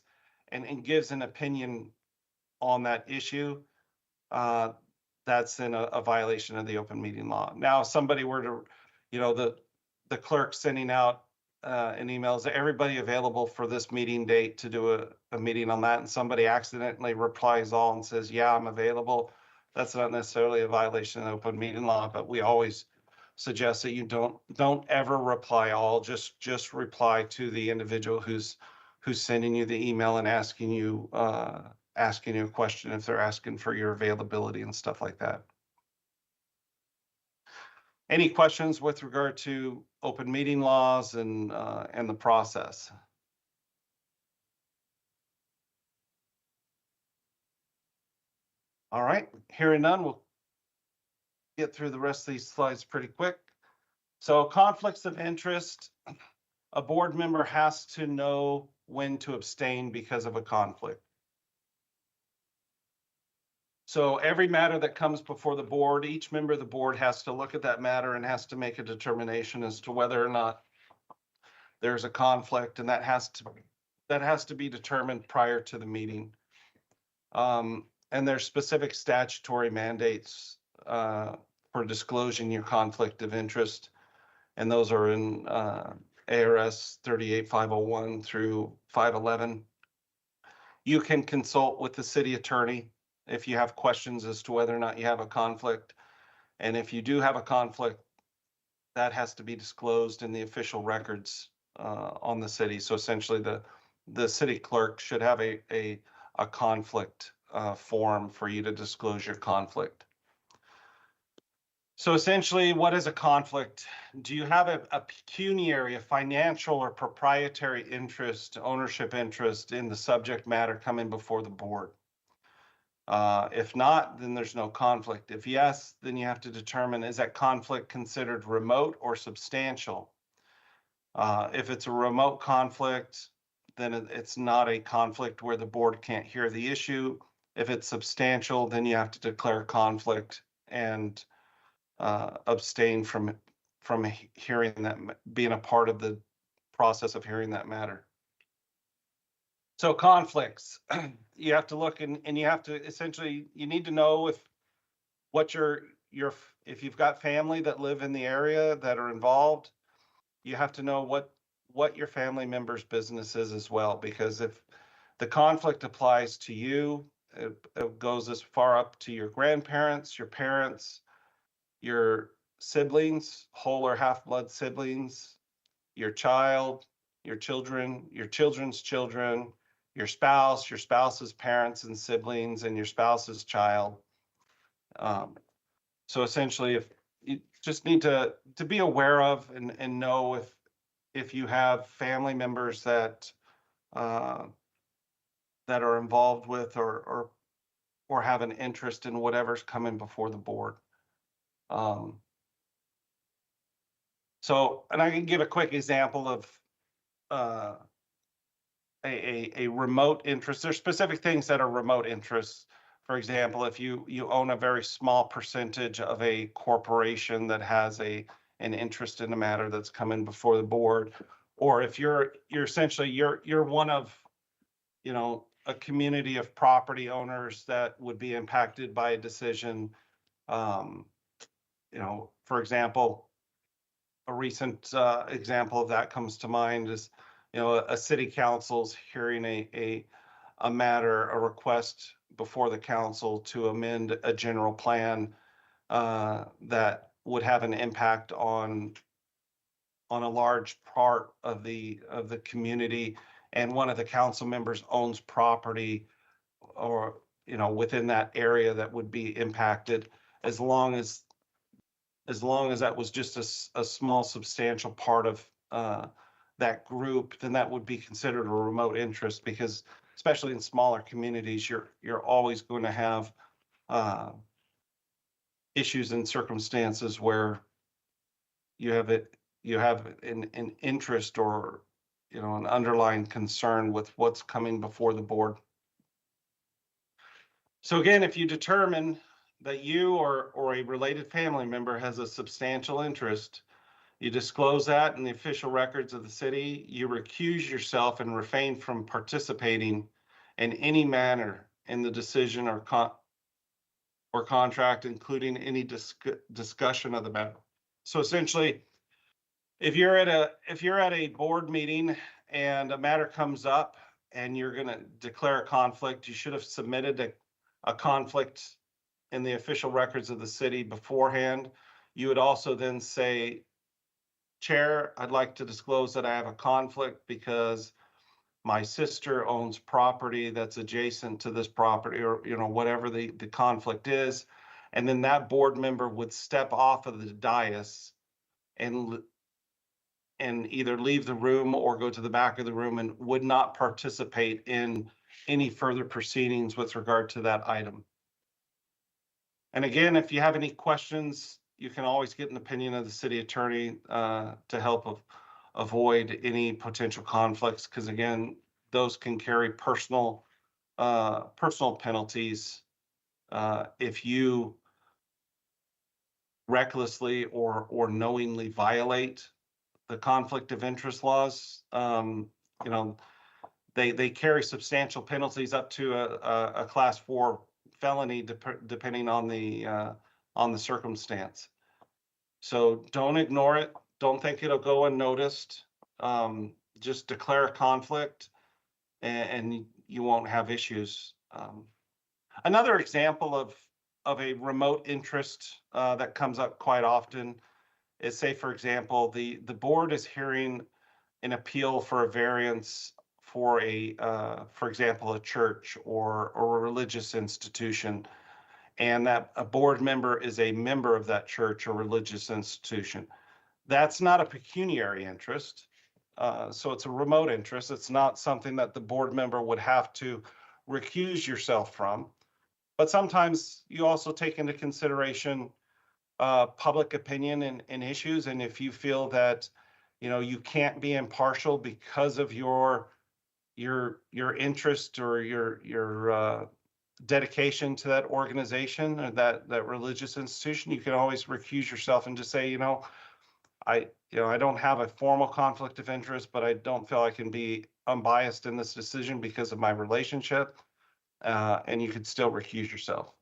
and gives an opinion on that issue. That's in a violation of the open meeting law. Now, if somebody were to, the clerk sending out an email, is everybody available for this meeting date to do a meeting on that? And somebody accidentally replies all and says, yeah, I'm available. That's not necessarily a violation of the open meeting law, but we always suggest that you don't ever reply all, just reply to the individual who's sending you the email and asking you a question if they're asking for your availability and stuff like that. Any questions with regard to open meeting laws and the process? All right, hearing none, we'll get through the rest of these slides pretty quick. So conflicts of interest, a board member has to know when to abstain because of a conflict. So every matter that comes before the board, each member of the board has to look at that matter and has to make a determination as to whether or not there's a conflict, and that has to be determined prior to the meeting. And there's specific statutory mandates for disclosing your conflict of interest, and those are in ARS 38501 through 511. You can consult with the city attorney if you have questions as to whether or not you have a conflict. And if you do have a conflict, that has to be disclosed in the official records on the city. So essentially the city clerk should have a conflict form for you to disclose your conflict. So essentially, what is a conflict? Do you have a pecuniary, a financial or proprietary interest, ownership interest in the subject matter coming before the board? If not, then there's no conflict. If yes, then you have to determine, is that conflict considered remote or substantial? If it's a remote conflict, then it's not a conflict where the board can't hear the issue. If it's substantial, then you have to declare conflict and abstain from hearing that, being a part of the process of hearing that matter. So conflicts, you have to look and you have to essentially, you need to know if you've got family that live in the area that are involved, you have to know what your family members' business is as well, because if the conflict applies to you, it goes as far up to your grandparents, your parents, your siblings, whole or half-blood siblings, your child, your children, your children's children, your spouse, your spouse's parents and siblings, and your spouse's child. So essentially, if you just need to be aware of and know if you have family members that that are involved with or have an interest in whatever's coming before the board. So, and I can give a quick example of a remote interest. There's specific things that are remote interests. For example, if you own a very small percentage of a corporation that has an interest in a matter that's coming before the board, or if you're essentially you're one of, a community of property owners that would be impacted by a decision. For example, a recent example of that comes to mind is, a city council's hearing a matter, a request before the council to amend a general plan that would have an impact on a large part of the community, and one of the council members owns property or, you know, within that area that would be impacted, as long as that was just a small substantial part of that group, then that would be considered a remote interest, because especially in smaller communities, you're always going to have issues and circumstances where you have an interest, or, you know, an underlying concern with what's coming before the board. So again, if you determine that you or a related family member has a substantial interest, you disclose that in the official records of the city, you recuse yourself and refrain from participating in any manner in the decision or contract, including any discussion of the matter. So essentially, if you're at a board meeting and a matter comes up and you're going to declare a conflict, you should have submitted a conflict in the official records of the city beforehand. You would also then say, Chair, I'd like to disclose that I have a conflict because my sister owns property that's adjacent to this property, or, you know, whatever the conflict is. And then that board member would step off of the dais and either leave the room or go to the back of the room, and would not participate in any further proceedings with regard to that item. And again, if you have any questions, you can always get an opinion of the city attorney to help avoid any potential conflicts, because again, those can carry personal penalties if you recklessly or knowingly violate the conflict of interest laws. You know, they carry substantial penalties up to a class 4 felony, depending on the circumstance. So don't ignore it. Don't think it'll go unnoticed. Just declare a conflict, and you won't have issues. Another example of a remote interest that comes up quite often is, say, for example, the board is hearing an appeal for a variance for for example, a church or a religious institution, and that a board member is a member of that church or religious institution. That's not a pecuniary interest, so it's a remote interest. It's not something that the board member would have to recuse yourself from. But sometimes you also take into consideration public opinion and issues, and if you feel that, you know, you can't be impartial because of your interest or your dedication to that organization or that religious institution, you can always recuse yourself and just say, you know, I don't have a formal conflict of interest, but I don't feel I can be unbiased in this decision because of my relationship, and you could still recuse yourself.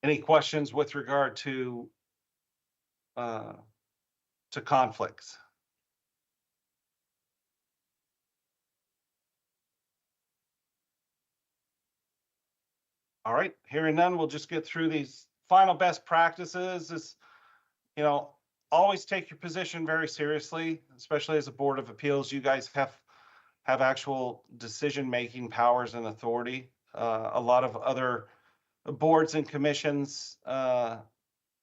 Any questions with regard to conflicts? All right, hearing none, we'll just get through these final best practices. Is, you know, always take your position very seriously, especially as a Board of Appeals. You guys have actual decision-making powers and authority. A lot of other boards and commissions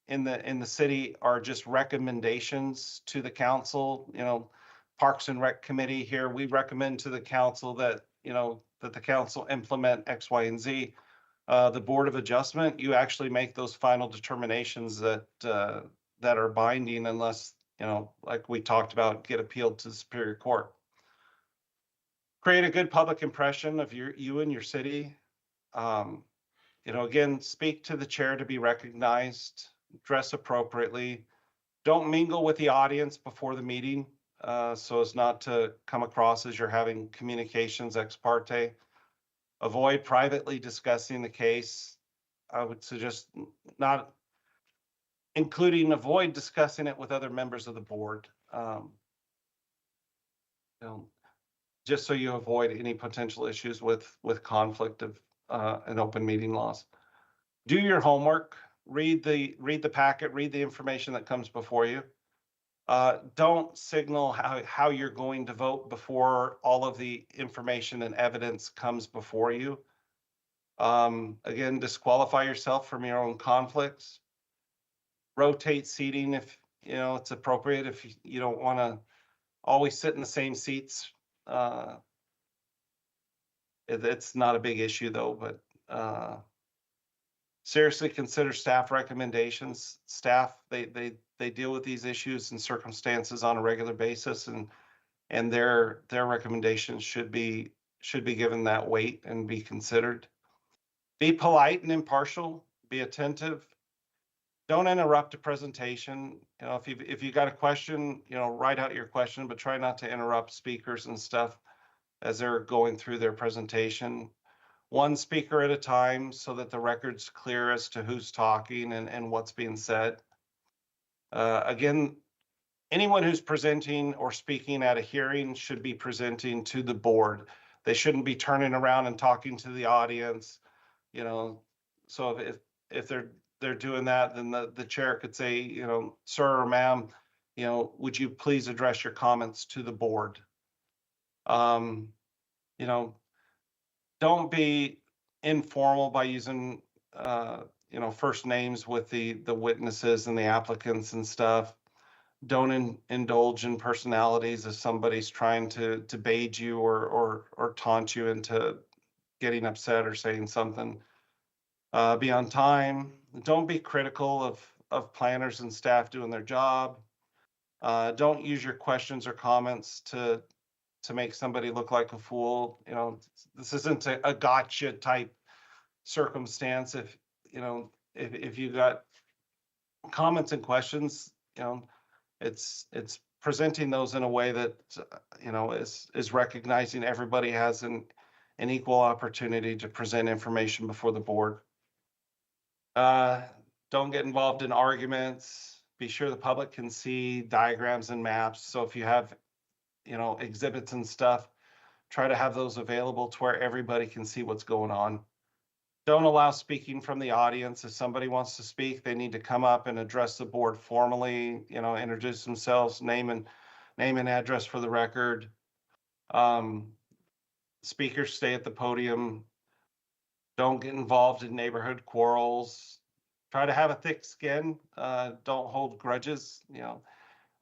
in the city are just recommendations to the council. You know, Parks and Rec Committee here, we recommend to the council that, you know, that the council implement X, Y, and Z. The Board of Adjustment, you actually make those final determinations that are binding, unless, you know, like we talked about, get appealed to the Superior Court. Create a good public impression of you and your city. You know, again, speak to the chair to be recognized, dress appropriately. Don't mingle with the audience before the meeting, so as not to come across as you're having communications ex parte. Avoid privately discussing the case. I would suggest not avoid discussing it with other members of the board. You know, just so you avoid any potential issues with conflict of and open meeting laws. Do your homework, read the packet, read the information that comes before you. Don't signal how you're going to vote before all of the information and evidence comes before you. Again, disqualify yourself from your own conflicts. Rotate seating if you know it's appropriate. If you don't want to always sit in the same seats, it's not a big issue though. But seriously consider staff recommendations. Staff they deal with these issues and circumstances on a regular basis, and their recommendations should be given that weight and be considered. Be polite and impartial. Be attentive. Don't interrupt a presentation. You know, if you got a question, you know, write out your question, but try not to interrupt speakers and stuff as they're going through their presentation. One speaker at a time so that the record's clear as to who's talking and what's being said. Again, anyone who's presenting or speaking at a hearing should be presenting to the board. They shouldn't be turning around and talking to the audience, you know. So if they're doing that, then the chair could say, you know, sir or ma'am, you know, would you please address your comments to the board? You know, don't be informal by using you know, first names with the witnesses and the applicants and stuff. Don't indulge in personalities if somebody's trying to bait you or taunt you into getting upset or saying something. Be on time. Don't be critical of planners and staff doing their job. Don't use your questions or comments to make somebody look like a fool. You know, this isn't a gotcha type circumstance. If you know, if you got comments and questions, you know, it's presenting those in a way that you know is recognizing everybody has an equal opportunity to present information before the board. Don't get involved in arguments. Be sure the public can see diagrams and maps. So if you have, you know, exhibits and stuff, try to have those available to where everybody can see what's going on. Don't allow speaking from the audience. If somebody wants to speak, they need to come up and address the board formally, you know, introduce themselves, name and address for the record. Speakers stay at the podium. Don't get involved in neighborhood quarrels. Try to have a thick skin. Don't hold grudges. You know,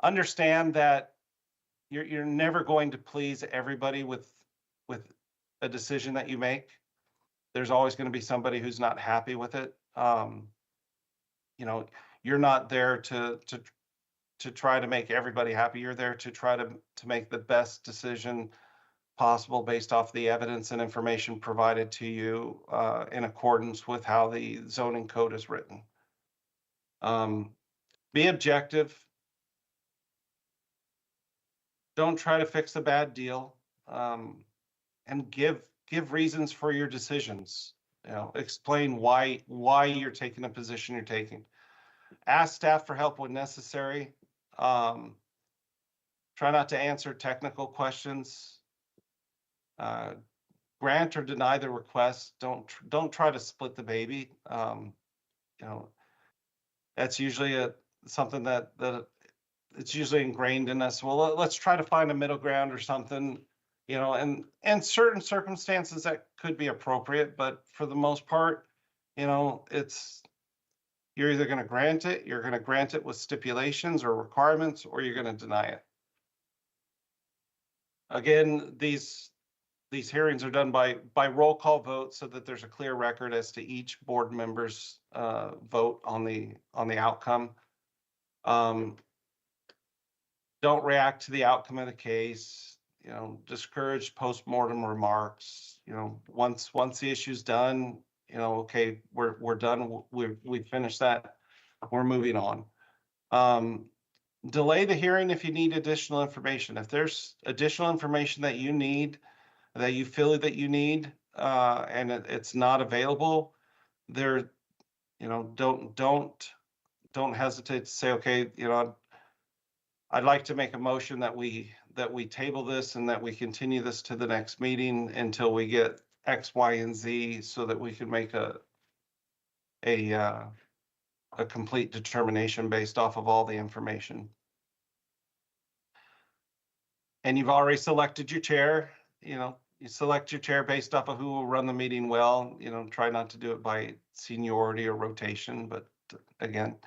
understand that you're never going to please everybody with a decision that you make. There's always going to be somebody who's not happy with it. You know, you're not there to try to make everybody happy. You're there to try to make the best decision possible based off the evidence and information provided to you in accordance with how the zoning code is written. Be objective. Don't try to fix a bad deal, and give reasons for your decisions. You know, explain why you're taking a position you're taking. Ask staff for help when necessary. Try not to answer technical questions. Grant or deny the request. Don't try to split the baby. You know, that's usually something that it's usually ingrained in us. Well, let's try to find a middle ground or something, you know, and certain circumstances that could be appropriate, but for the most part, you know, you're either going to grant it, you're going to grant it with stipulations or requirements, or you're going to deny it. Again, these hearings are done by roll call vote so that there's a clear record as to each board member's vote on the outcome. Don't react to the outcome of the case. You know, discourage post-mortem remarks. You know, once the issue's done, you know, okay, we're done. We finished that. We're moving on. Delay the hearing if you need additional information. If there's additional information that you need, that you feel that you need, and it's not available, there, you know, don't hesitate to say, okay, you know, I'd like to make a motion that we that we table this and that we continue this to the next meeting until we get X, Y, and Z so that we can make a complete determination based off of all the information. And you've already selected your chair, you select your chair based off of who will run the meeting well, try not to do it by seniority or rotation, but again,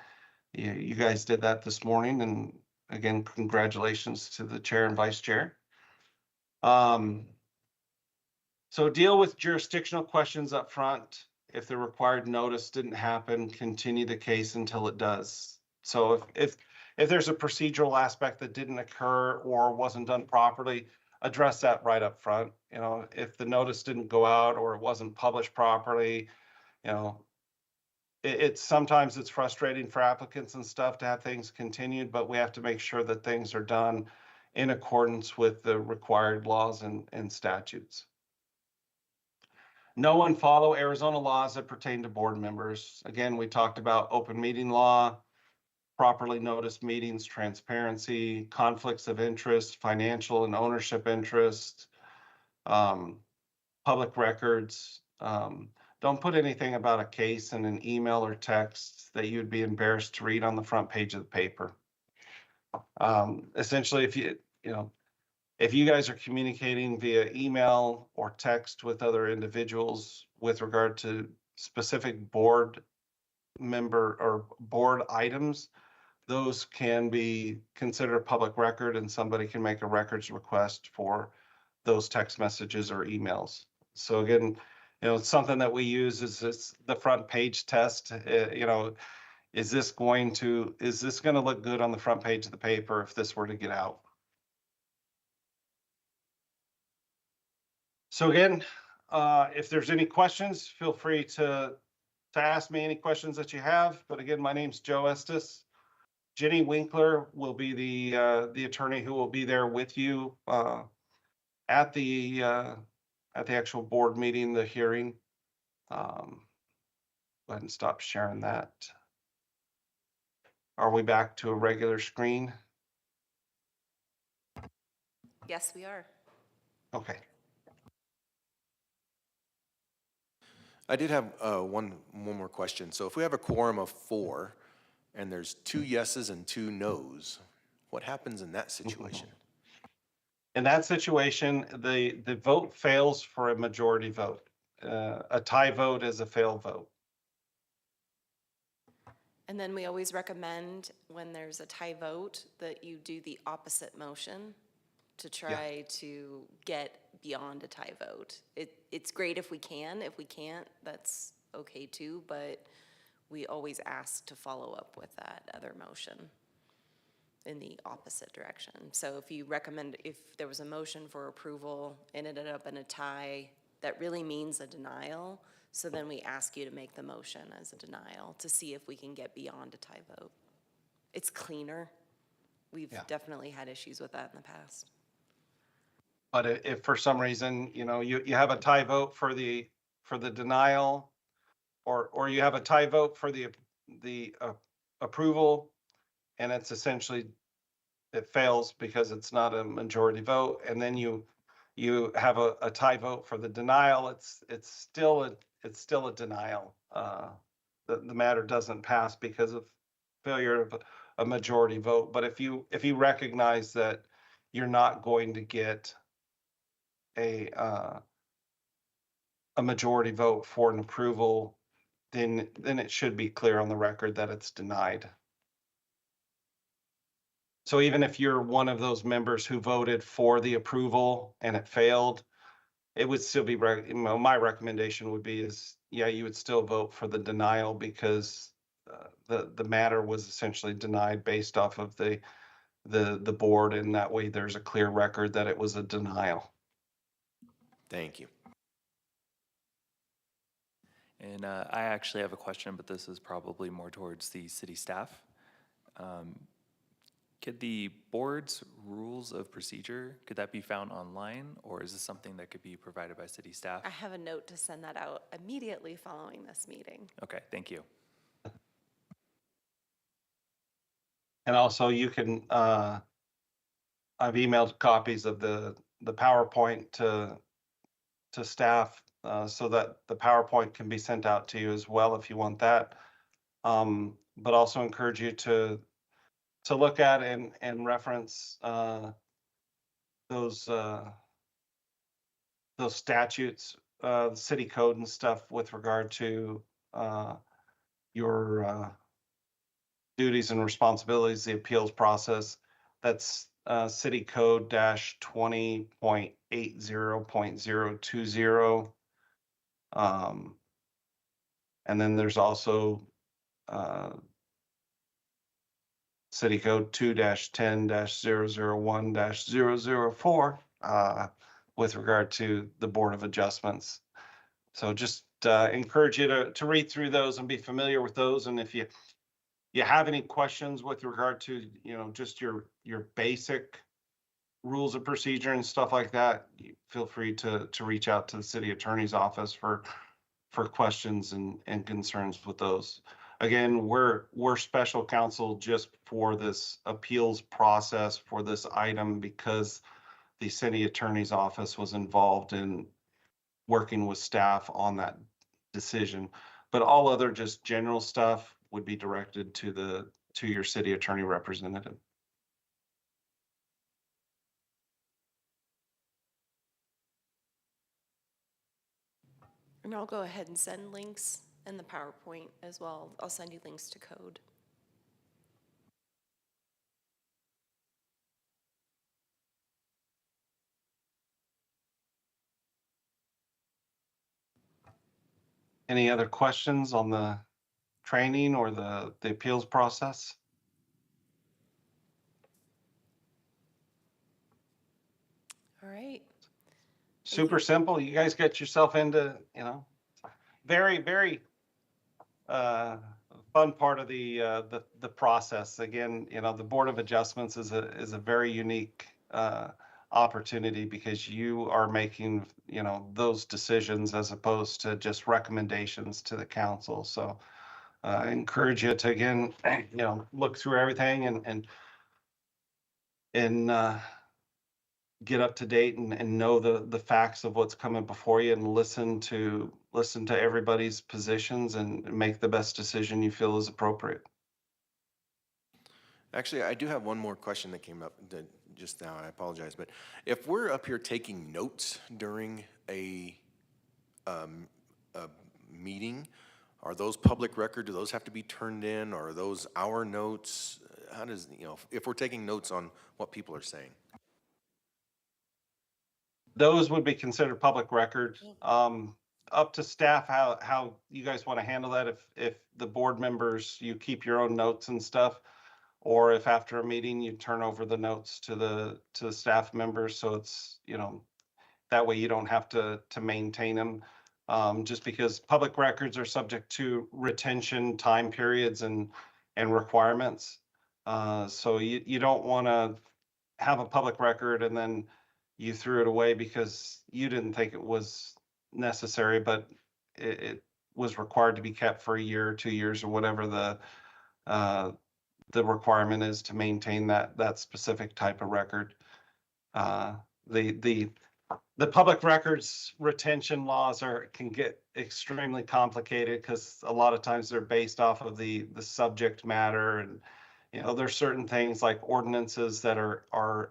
you guys did that this morning, and again, congratulations to the chair and vice chair. So deal with jurisdictional questions up front. If the required notice didn't happen, continue the case until it does. So if there's a procedural aspect that didn't occur or wasn't done properly, address that right up front. If the notice didn't go out or it wasn't published properly, sometimes it's frustrating for applicants and stuff to have things continued, but we have to make sure that things are done in accordance with the required laws and statutes. No one follow Arizona laws that pertain to board members. Again, we talked about open meeting law, properly noticed meetings, transparency, conflicts of interest, financial and ownership interest, public records. Don't put anything about a case in an email or text that you'd be embarrassed to read on the front page of the paper. Essentially, if you guys are communicating via email or text with other individuals with regard to specific board member or board items, those can be considered public record and somebody can make a records request for those text messages or emails. So again, it's something that we use is the front page test. Is this going to look good on the front page of the paper if this were to get out? So again, if there's any questions, feel free to ask me any questions that you have. But again, my name's Joe Estes. Jenny Winkler will be the attorney who will be there with you at the actual board meeting, the hearing. Go ahead and stop sharing that. Are we back to a regular screen? Yes, we are. Okay. I did have one more question. So if we have a quorum of 4 and there's 2 yeses and 2 nos, what happens in that situation? In that situation, the vote fails for a majority vote. A tie vote is a failed vote. And then we always recommend when there's a tie vote that you do the opposite motion to try to get beyond a tie vote. It's great if we can. If we can't, that's okay too, but we always ask to follow up with that other motion in the opposite direction. So if there was a motion for approval and it ended up in a tie, that really means a denial. So then we ask you to make the motion as a denial to see if we can get beyond a tie vote. It's cleaner. We've definitely had issues with that in the past. But if for some reason, you have a tie vote for the denial, or you have a tie vote for the approval, and it's essentially, it fails because it's not a majority vote, and then you have a tie vote for the denial, it's still a denial. The matter doesn't pass because of failure of a majority vote. But if you recognize that you're not going to get a majority vote for an approval, then it should be clear on the record that it's denied. So even if you're one of those members who voted for the approval and it failed, it would still be, my recommendation would be you would still vote for the denial because the matter was essentially denied based off of the board, and that way there's a clear record that it was a denial. Thank you. And I actually have a question, but this is probably more towards the city staff. Could the board's rules of procedure, could that be found online, or is this something that could be provided by city staff? I have a note to send that out immediately following this meeting. Okay, thank you. And also you can, I've emailed copies of the PowerPoint to staff, so that the PowerPoint can be sent out to you as well if you want that. But also encourage you to look at and reference those statutes, the city code and stuff with regard to your duties and responsibilities, the appeals process. That's city code -20.80.020. And then there's also city code 2-10-001-004 with regard to the Board of Adjustments. So just encourage you to read through those and be familiar with those. And if you have any questions with regard to, just your basic rules of procedure and stuff like that, feel free to reach out to the city attorney's office for questions and concerns with those. Again, we're special counsel just for this appeals process for this item because the city attorney's office was involved in working with staff on that decision. But all other just general stuff would be directed to your city attorney representative. And I'll go ahead and send links in the PowerPoint as well. I'll send you links to code. Any other questions on the training or the appeals process? All right. Super simple. You guys get yourself into, very, very fun part of the process. Again, the Board of Adjustments is a very unique opportunity because you are making, those decisions as opposed to just recommendations to the council. So I encourage you to, again, look through everything and get up to date and know the facts of what's coming before you and listen to everybody's positions and make the best decision you feel is appropriate. Actually, I do have one more question that came up just now. I apologize, but if we're up here taking notes during a meeting, are those public record? Do those have to be turned in? Or are those our notes? How does, if we're taking notes on what people are saying? Those would be considered public record. Up to staff how you guys want to handle that. If the board members, you keep your own notes and stuff, or if after a meeting you turn over the notes to the staff members, so it's, that way you don't have to maintain them. Just because public records are subject to retention time periods and requirements. So you don't want to have a public record and then you threw it away because you didn't think it was necessary, but it was required to be kept for a year or 2 years or whatever the requirement is to maintain that specific type of record. The public records retention laws can get extremely complicated because a lot of times they're based off of the subject matter, and there's certain things like ordinances that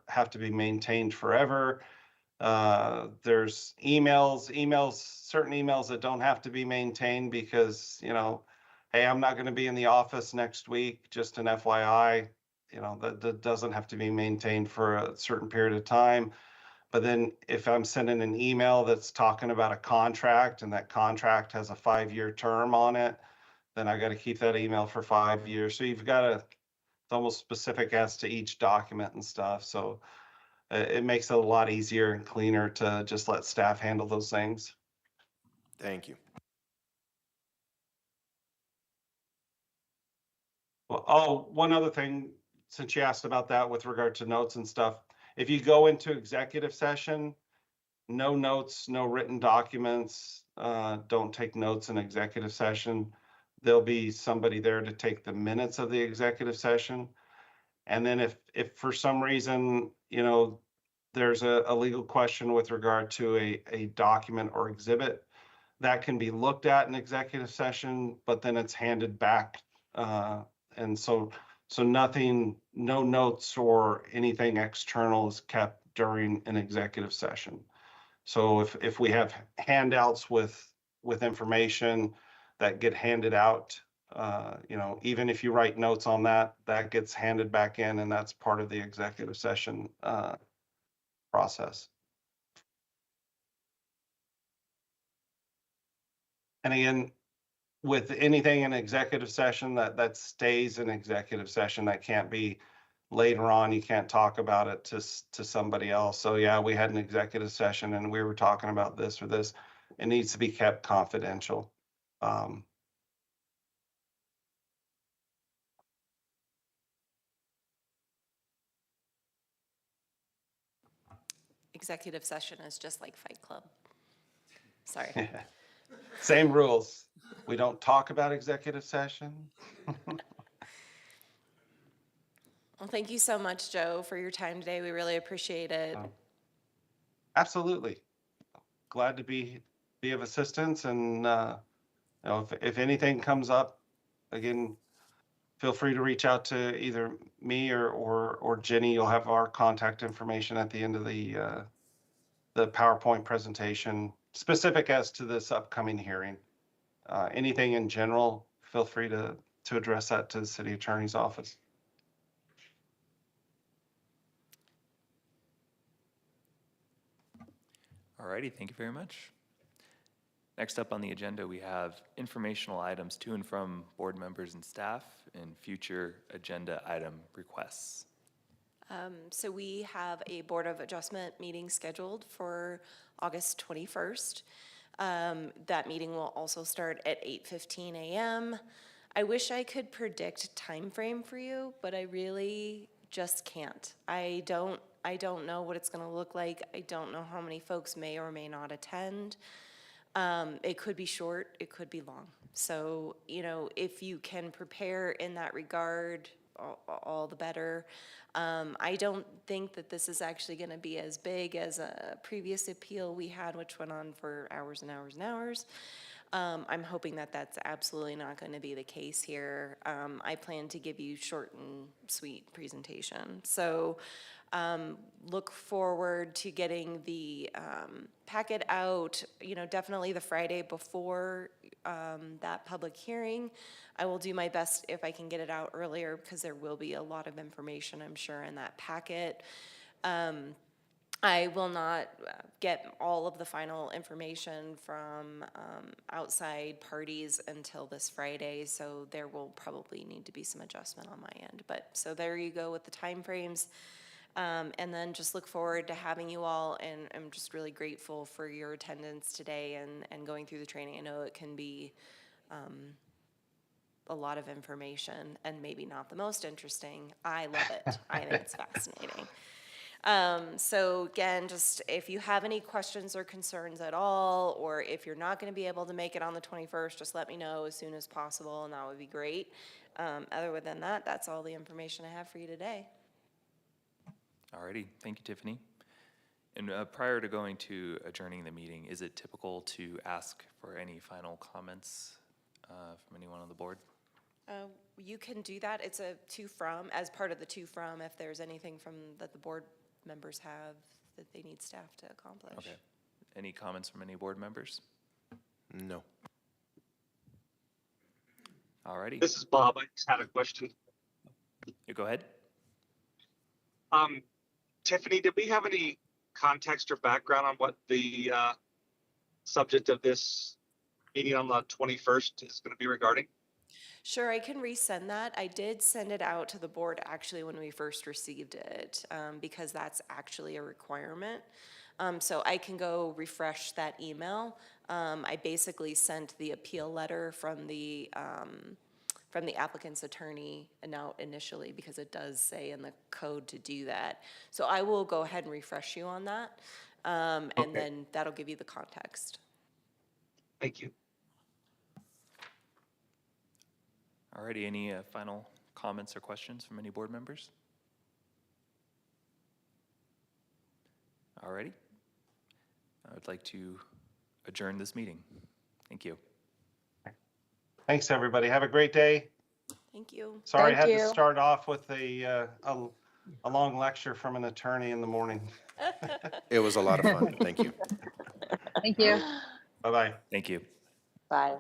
have to be maintained forever. There's certain emails that don't have to be maintained because, hey, I'm not going to be in the office next week, just an FYI, that doesn't have to be maintained for a certain period of time. But then if I'm sending an email that's talking about a contract and that contract has a 5-year term on it, then I got to keep that email for 5 years. So you've got to, it's almost specific as to each document and stuff. So it makes it a lot easier and cleaner to just let staff handle those things. Thank you. Well, one other thing, since you asked about that with regard to notes and stuff, if you go into executive session, no notes, no written documents, don't take notes in executive session. There'll be somebody there to take the minutes of the executive session. And then if for some reason you know, there's a legal question with regard to a document or exhibit that can be looked at in executive session, but then it's handed back. And so nothing, no notes or anything external is kept during an executive session. So if we have handouts with information that get handed out, you know, even if you write notes on that, that gets handed back in, and that's part of the executive session process. And again, with anything in executive session that stays in executive session, that can't be later on, you can't talk about it to somebody else. So yeah, we had an executive session and we were talking about this or this. It needs to be kept confidential. Executive session is just like Fight Club. Sorry. Same rules. We don't talk about executive session. Well, thank you so much, Joe, for your time today. We really appreciate it. Absolutely. Glad to be of assistance, and you know, if anything comes up, again, feel free to reach out to either me or Jenny. You'll have our contact information at the end of the PowerPoint presentation, specific as to this upcoming hearing. Anything in general, feel free to address that to the city attorney's office. Alrighty, thank you very much. Next up on the agenda, we have informational items to and from board members and staff and future agenda item requests. So we have a Board of Adjustment meeting scheduled for August 21st. That meeting will also start at 8:15 a.m. I wish I could predict time frame for you, but I really just can't. I don't know what it's going to look like. I don't know how many folks may or may not attend. It could be short, it could be long. So, you know, if you can prepare in that regard, all the better. I don't think that this is actually going to be as big as a previous appeal we had, which went on for hours and hours and hours. I'm hoping that that's absolutely not going to be the case here. I plan to give you short and sweet presentation. So look forward to getting the packet out, you know, definitely the Friday before that public hearing. I will do my best if I can get it out earlier because there will be a lot of information, I'm sure, in that packet. I will not get all of the final information from outside parties until this Friday, so there will probably need to be some adjustment on my end. But so there you go with the timeframes. And then just look forward to having you all, and I'm just really grateful for your attendance today and going through the training. I know it can be a lot of information and maybe not the most interesting. I love it. I think it's fascinating. So again, just if you have any questions or concerns at all, or if you're not going to be able to make it on the 21st, just let me know as soon as possible, and that would be great. Other than that, that's all the information I have for you today. Alrighty, thank you, Tiffany. And prior to going to adjourning the meeting, is it typical to ask for any final comments from anyone on the board? You can do that. It's a to from, as part of the to from, if there's anything from that the board members have that they need staff to accomplish. Okay. Any comments from any board members? No. Alrighty. This is Bob. I just had a question. You go ahead. Tiffany, did we have any context or background on what the subject of this meeting on the 21st is going to be regarding? Sure, I can resend that. I did send it out to the board actually when we first received it, because that's actually a requirement. So I can go refresh that email. I basically sent the appeal letter from the applicant's attorney out initially because it does say in the code to do that. So I will go ahead and refresh you on that, and then that'll give you the context. Thank you. Alrighty, any final comments or questions from any board members? Alrighty. I would like to adjourn this meeting. Thank you. Thanks, everybody. Have a great day. Thank you. Sorry I Thank had to you. start off with a long lecture from an attorney in the morning. It was a lot of fun. Thank you. Thank you. Bye-bye. Thank you. Bye.